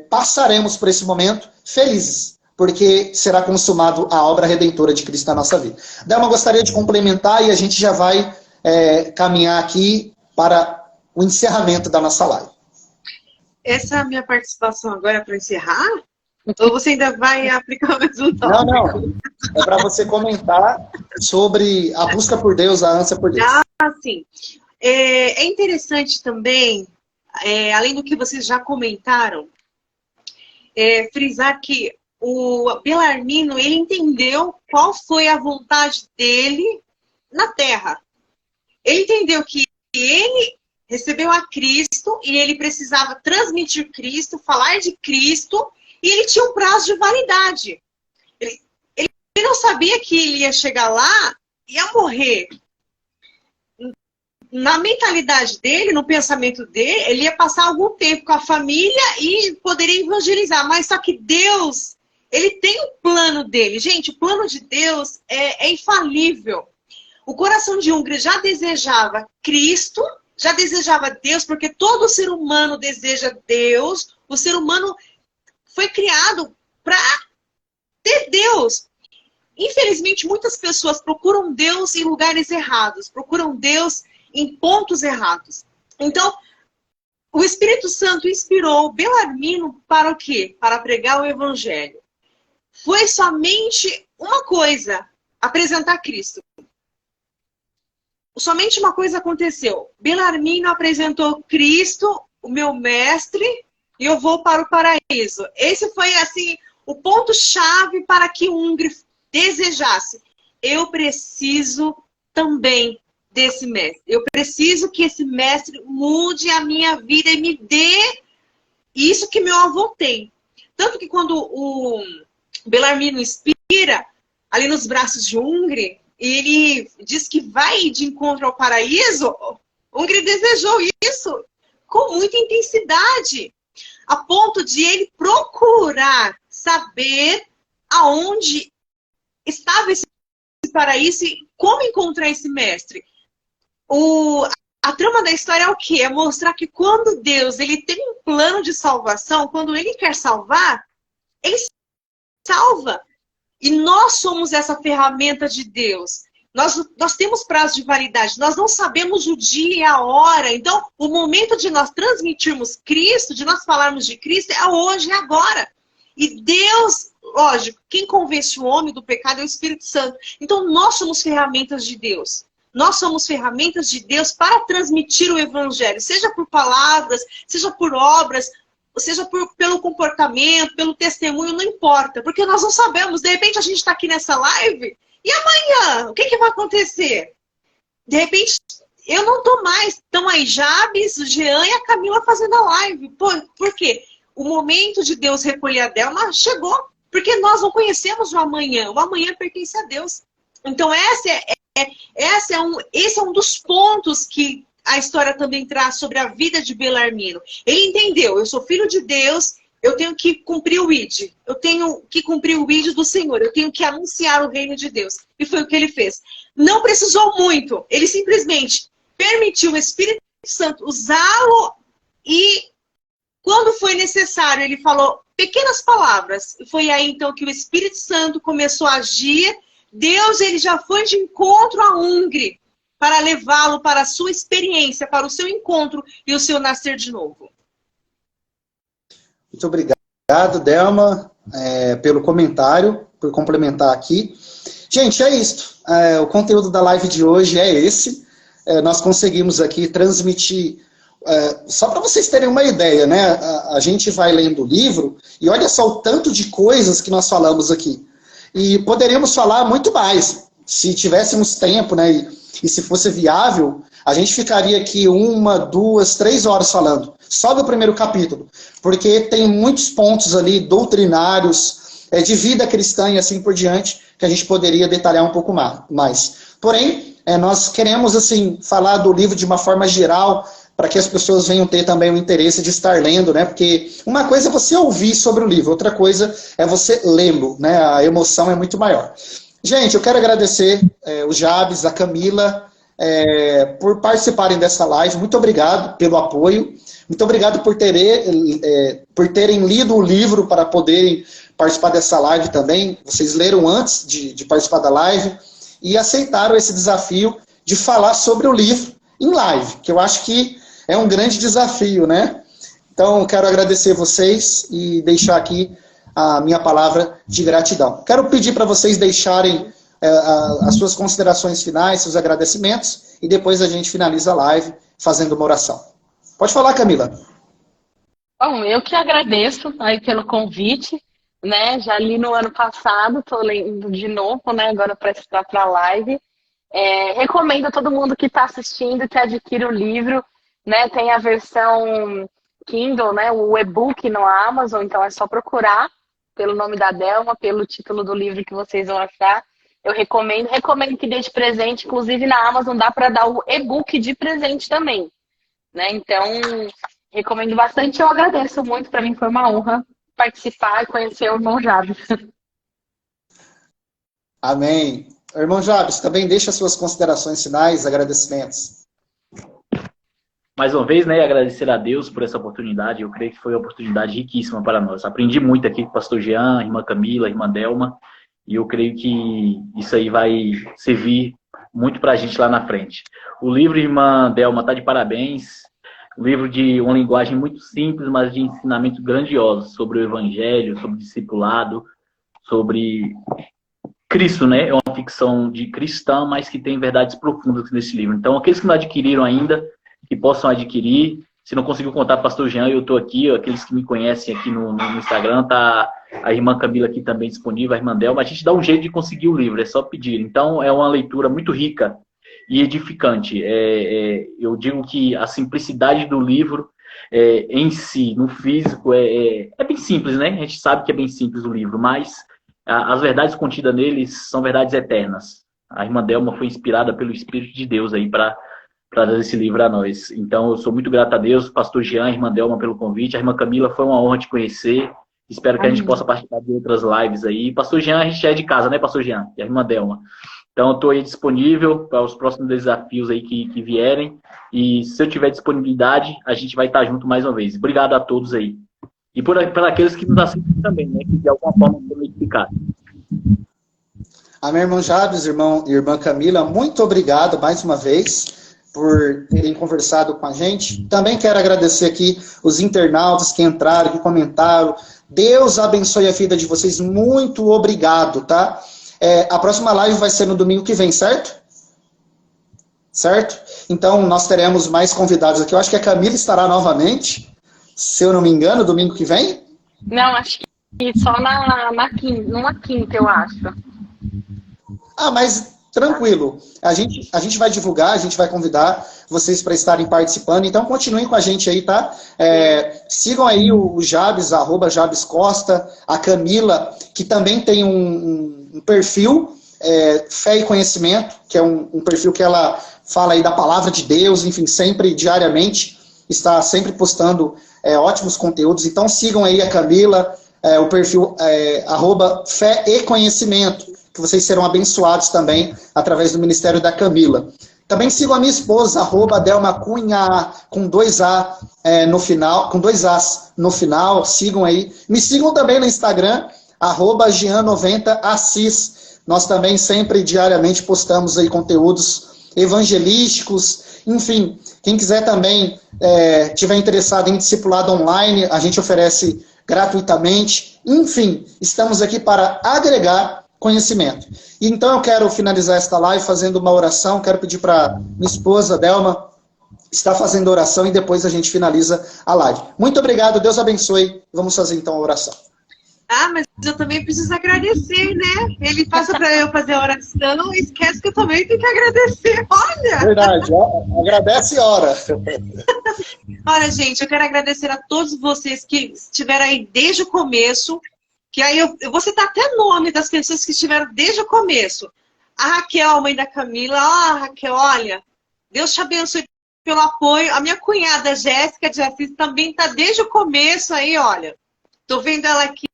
passaremos por esse momento felizes, porque será consumado a obra redentora de Cristo na nossa vida. Delma, gostaria de complementar e a gente já vai caminhar aqui para o encerramento da nossa live. Essa é a minha participação agora para encerrar? Ou você ainda vai aplicar o mesmo tópico? Não. É para você comentar sobre a busca por Deus, a ânsia por Deus. Sim. É interessante também, além do que vocês já comentaram, frisar que o Bellarmino, ele entendeu qual foi a vontade dele na Terra. Ele entendeu que ele recebeu a Cristo e ele precisava transmitir Cristo, falar de Cristo, e ele tinha um prazo de validade. Ele não sabia que ele ia chegar lá e ia morrer. Na mentalidade dele, no pensamento dele, ele ia passar algum tempo com a família e poderia evangelizar. Mas só que Deus, ele tem um plano dele. Gente, o plano de Deus é infalível. O coração de Hungria já desejava Cristo, já desejava Deus, porque todo ser humano deseja Deus. O ser humano foi criado para ter Deus. Infelizmente, muitas pessoas procuram Deus em lugares errados, procuram Deus em pontos errados. Então, o Espírito Santo inspirou Bellarmino para o quê? Para pregar o Evangelho. Foi somente uma coisa, apresentar Cristo. somente uma coisa aconteceu. Belarmino apresentou Cristo, o meu mestre, e eu vou para o paraíso. Esse foi, assim, o ponto-chave para que o Ungri desejasse. Eu preciso também desse mestre. Eu preciso que esse mestre mude a minha vida e me dê isso que meu avô tem. Tanto que quando o Belarmino inspira, ali nos braços de Ungri, ele diz que vai de encontro ao paraíso, Ungri desejou isso com muita intensidade, a ponto de ele procurar saber aonde estava esse paraíso e como encontrar esse mestre. A trama da história é o quê? É mostrar que quando Deus ele tem um plano de salvação, quando ele quer salvar, ele salva. E nós somos essa ferramenta de Deus. Nós temos prazo de validade, nós não sabemos o dia e a hora. Então, o momento de nós transmitirmos Cristo, de nós falarmos de Cristo, é hoje, é agora. E Deus, lógico, quem convence o homem do pecado é o Espírito Santo. Então, nós somos ferramentas de Deus. Nós somos ferramentas de Deus para transmitir o Evangelho, seja por palavras, seja por obras, seja pelo comportamento, pelo testemunho, não importa. Porque nós não sabemos, de repente a gente está aqui nessa live, e amanhã? O que vai acontecer? De repente, eu não estou mais. Estão aí Jabes, o Jean e a Camila fazendo a live. Por quê? O momento de Deus recolher a Delma chegou. Porque nós não conhecemos o amanhã. O amanhã pertence a Deus. Então, esse é um dos pontos que a história também traz sobre a vida de Belarmino. Ele entendeu, eu sou filho de Deus, eu tenho que cumprir o ID. Eu tenho que cumprir o ID do Senhor. Eu tenho que anunciar o reino de Deus. E foi o que ele fez. Não precisou muito. Ele simplesmente permitiu o Espírito Santo usá-lo e, quando foi necessário, ele falou pequenas palavras. E foi aí, então, que o Espírito Santo começou a agir. Deus, ele já foi de encontro a Ungri para levá-lo para a sua experiência, para o seu encontro e o seu nascer de novo. Muito obrigado, Delma, pelo comentário, por complementar aqui. Gente, é isso. O conteúdo da live de hoje é esse. Nós conseguimos aqui transmitir, só para vocês terem uma ideia, né? A gente vai lendo o livro e olha só o tanto de coisas que nós falamos aqui. E poderíamos falar muito mais, se tivéssemos tempo, né? E se fosse viável, a gente ficaria aqui 1, 2, 3 horas falando, só do primeiro capítulo, porque tem muitos pontos ali doutrinários, de vida cristã e assim por diante, que a gente poderia detalhar um pouco mais. Porém, nós queremos assim falar do livro de uma forma geral, para que as pessoas venham ter também o interesse de estar lendo, né? Porque uma coisa é você ouvir sobre o livro, outra coisa é você lê-lo, né? A emoção é muito maior. Gente, eu quero agradecer o Jabes, a Camila, por participarem dessa live. Muito obrigado pelo apoio. Muito obrigado por terem lido o livro para poderem participar dessa live também. Vocês leram antes de participar da live e aceitaram esse desafio de falar sobre o livro em live, que eu acho que é um grande desafio, né? Então, eu quero agradecer vocês e deixar aqui a minha palavra de gratidão. Quero pedir para vocês deixarem as suas considerações finais, seus agradecimentos, e depois a gente finaliza a live fazendo uma oração. Pode falar, Camila. Bom, eu que agradeço aí pelo convite, né? Já li no ano passado, estou lendo de novo, né? Agora para a live. Recomendo a todo mundo que está assistindo que adquira o livro, né? Tem a versão Kindle, né? O e-book no Amazon, então é só procurar pelo nome da Delma, pelo título do livro que vocês vão achar. Eu recomendo que dê de presente, inclusive na Amazon dá para dar o e-book de presente também, né? Então, recomendo bastante, eu agradeço muito, para mim foi uma honra participar e conhecer o irmão Jabes. Amém. Irmão Jabes, também deixa suas considerações finais, agradecimentos. Mais uma vez, né, agradecer a Deus por essa oportunidade. Eu creio que foi uma oportunidade riquíssima para nós. Aprendi muito aqui com o pastor Jean, a irmã Camila, a irmã Delma, e eu creio que isso aí vai servir muito para a gente lá na frente. O livro, irmã Delma, está de parabéns. Um livro de uma linguagem muito simples, mas de ensinamentos grandiosos sobre o evangelho, sobre o discipulado, sobre Cristo, né? É uma ficção de cristã, mas que tem verdades profundas nesse livro. Então, aqueles que não adquiriram ainda, que possam adquirir. Se não conseguiu contar com o Pastor Jean, eu estou aqui. Aqueles que me conhecem aqui no Instagram, tá a irmã Camila aqui também disponível, a irmã Delma. A gente dá um jeito de conseguir o livro, é só pedir. Então, é uma leitura muito rica e edificante. Eu digo que a simplicidade do livro em si, no físico, é bem simples, né? A gente sabe que é bem simples o livro, mas as verdades contidas neles são verdades eternas. A irmã Delma foi inspirada pelo Espírito de Deus aí para dar esse livro a nós. Então, eu sou muito grato a Deus, pastor Jean, a irmã Delma pelo convite. A irmã Camila, foi uma honra te conhecer. Espero que a gente possa participar de outras lives aí. Pastor Jean, a gente já é de casa, né, pastor Jean? E a irmã Delma. Então, eu estou aí disponível para os próximos desafios aí que vierem. E se eu tiver disponibilidade, a gente vai estar junto mais uma vez. Obrigado a todos aí. E por aqueles que nos assistem também, né, que de alguma forma foram edificados. Amém, irmão Jabes, irmã Camila, muito obrigado mais uma vez por terem conversado com a gente. Também quero agradecer aqui os internautas que entraram, que comentaram. Deus abençoe a vida de vocês. Muito obrigado, tá? A próxima live vai ser no domingo que vem, certo? Certo? Então, nós teremos mais convidados aqui. Eu acho que a Camila estará novamente, se eu não me engano, domingo que vem. Não, acho que só numa quinta, eu acho. Ah, mas tranquilo. A gente vai divulgar, a gente vai convidar vocês para estarem participando. Então, continuem com a gente aí, tá? Sigam aí o Jabes, @Jabes Costa, a Camila, que também tem um perfil, Fé e Conhecimento, que é um perfil que ela fala aí da palavra de Deus, enfim, sempre, diariamente, está sempre postando ótimos conteúdos. Então, sigam aí a Camila, o perfil @Fé e Conhecimento, que vocês serão abençoados também através do ministério da Camila. Também sigam a minha esposa, @Delma Cunha, com 2A no final, com 2 As no final, sigam aí. Me sigam também no Instagram, @Jean90Assis. Nós também sempre, diariamente, postamos aí conteúdos evangelísticos, enfim, quem quiser também, tiver interessado em discipulado online, a gente oferece gratuitamente. Enfim, estamos aqui para agregar conhecimento. E então eu quero finalizar esta live fazendo uma oração. Quero pedir para minha esposa, Delma, estar fazendo oração e depois a gente finaliza a live. Muito obrigado, Deus abençoe. Vamos fazer então a oração. Ah, mas eu também preciso agradecer, né? Ele passa para eu fazer a oração e esquece que eu também tenho que agradecer. Olha! Verdade, agradece e ora. Olha, gente, eu quero agradecer a todos vocês que estiveram aí desde o começo. Que aí eu vou citar até nome das pessoas que estiveram desde o começo. A Raquel, mãe da Camila. Raquel, olha, Deus te abençoe pelo apoio. A minha cunhada Jéssica de Assis também está desde o começo aí, olha. Tô vendo ela aqui.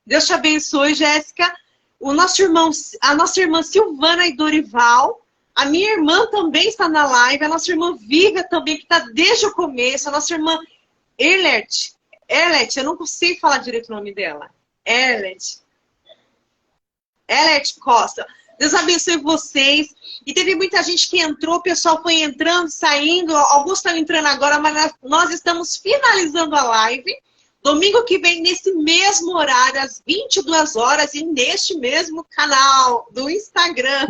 Deus te abençoe, Jéssica. A nossa irmã Silvana e Dorival. A minha irmã também está na live. A nossa irmã Viva também, que está desde o começo. A nossa irmã Erlet, eu não consigo falar direito o nome dela. Erlet Costa. Deus abençoe vocês. E teve muita gente que entrou, o pessoal foi entrando, saindo. Alguns estão entrando agora, mas nós estamos finalizando a live. Domingo que vem, nesse mesmo horário, às 22 horas, e neste mesmo canal do Instagram.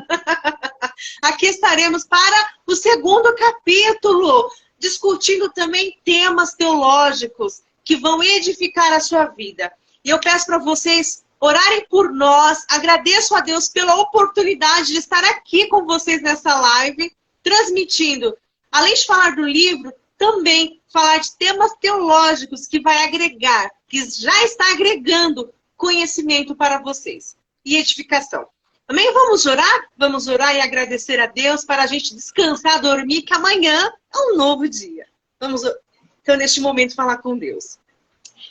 Aqui estaremos para o segundo capítulo, discutindo também temas teológicos que vão edificar a sua vida. E eu peço para vocês orarem por nós. Agradeço a Deus pela oportunidade de estar aqui com vocês nessa live, transmitindo, além de falar do livro, também falar de temas teológicos que vai agregar, que já está agregando conhecimento para vocês e edificação. Também vamos orar? Vamos orar e agradecer a Deus para a gente descansar, dormir, que amanhã é um novo dia. Vamos, então, neste momento, falar com Deus.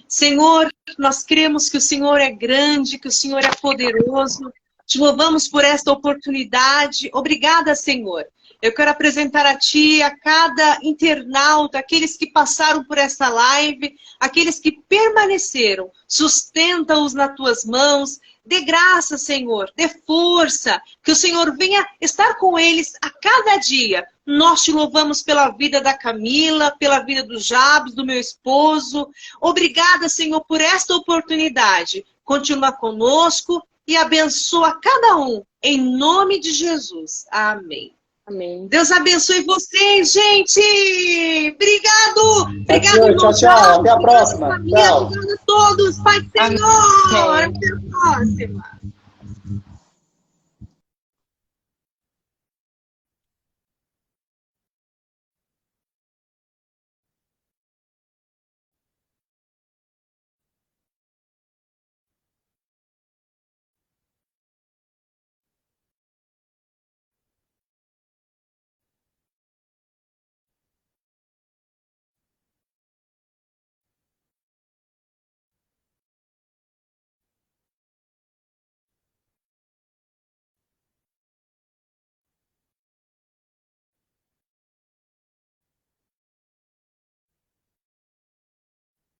Senhor, nós cremos que o Senhor é grande, que o Senhor é poderoso. Te louvamos por esta oportunidade. Obrigada, Senhor. Eu quero apresentar a Ti, a cada internauta, aqueles que passaram por essa live, aqueles que permaneceram. Sustenta-os nas Tuas mãos. Dê graça, Senhor. Dê força. Que o Senhor venha estar com eles a cada dia. Nós Te louvamos pela vida da Camila, pela vida do Jabes, do meu esposo. Obrigada, Senhor, por esta oportunidade. Continua conosco e abençoa cada um, em nome de Jesus. Amém. Amém. Deus abençoe vocês, gente! Obrigado! Obrigado, Tchau, tchau. Até a próxima. Tchau. Obrigado a todos. Pai do Senhor! Até a próxima.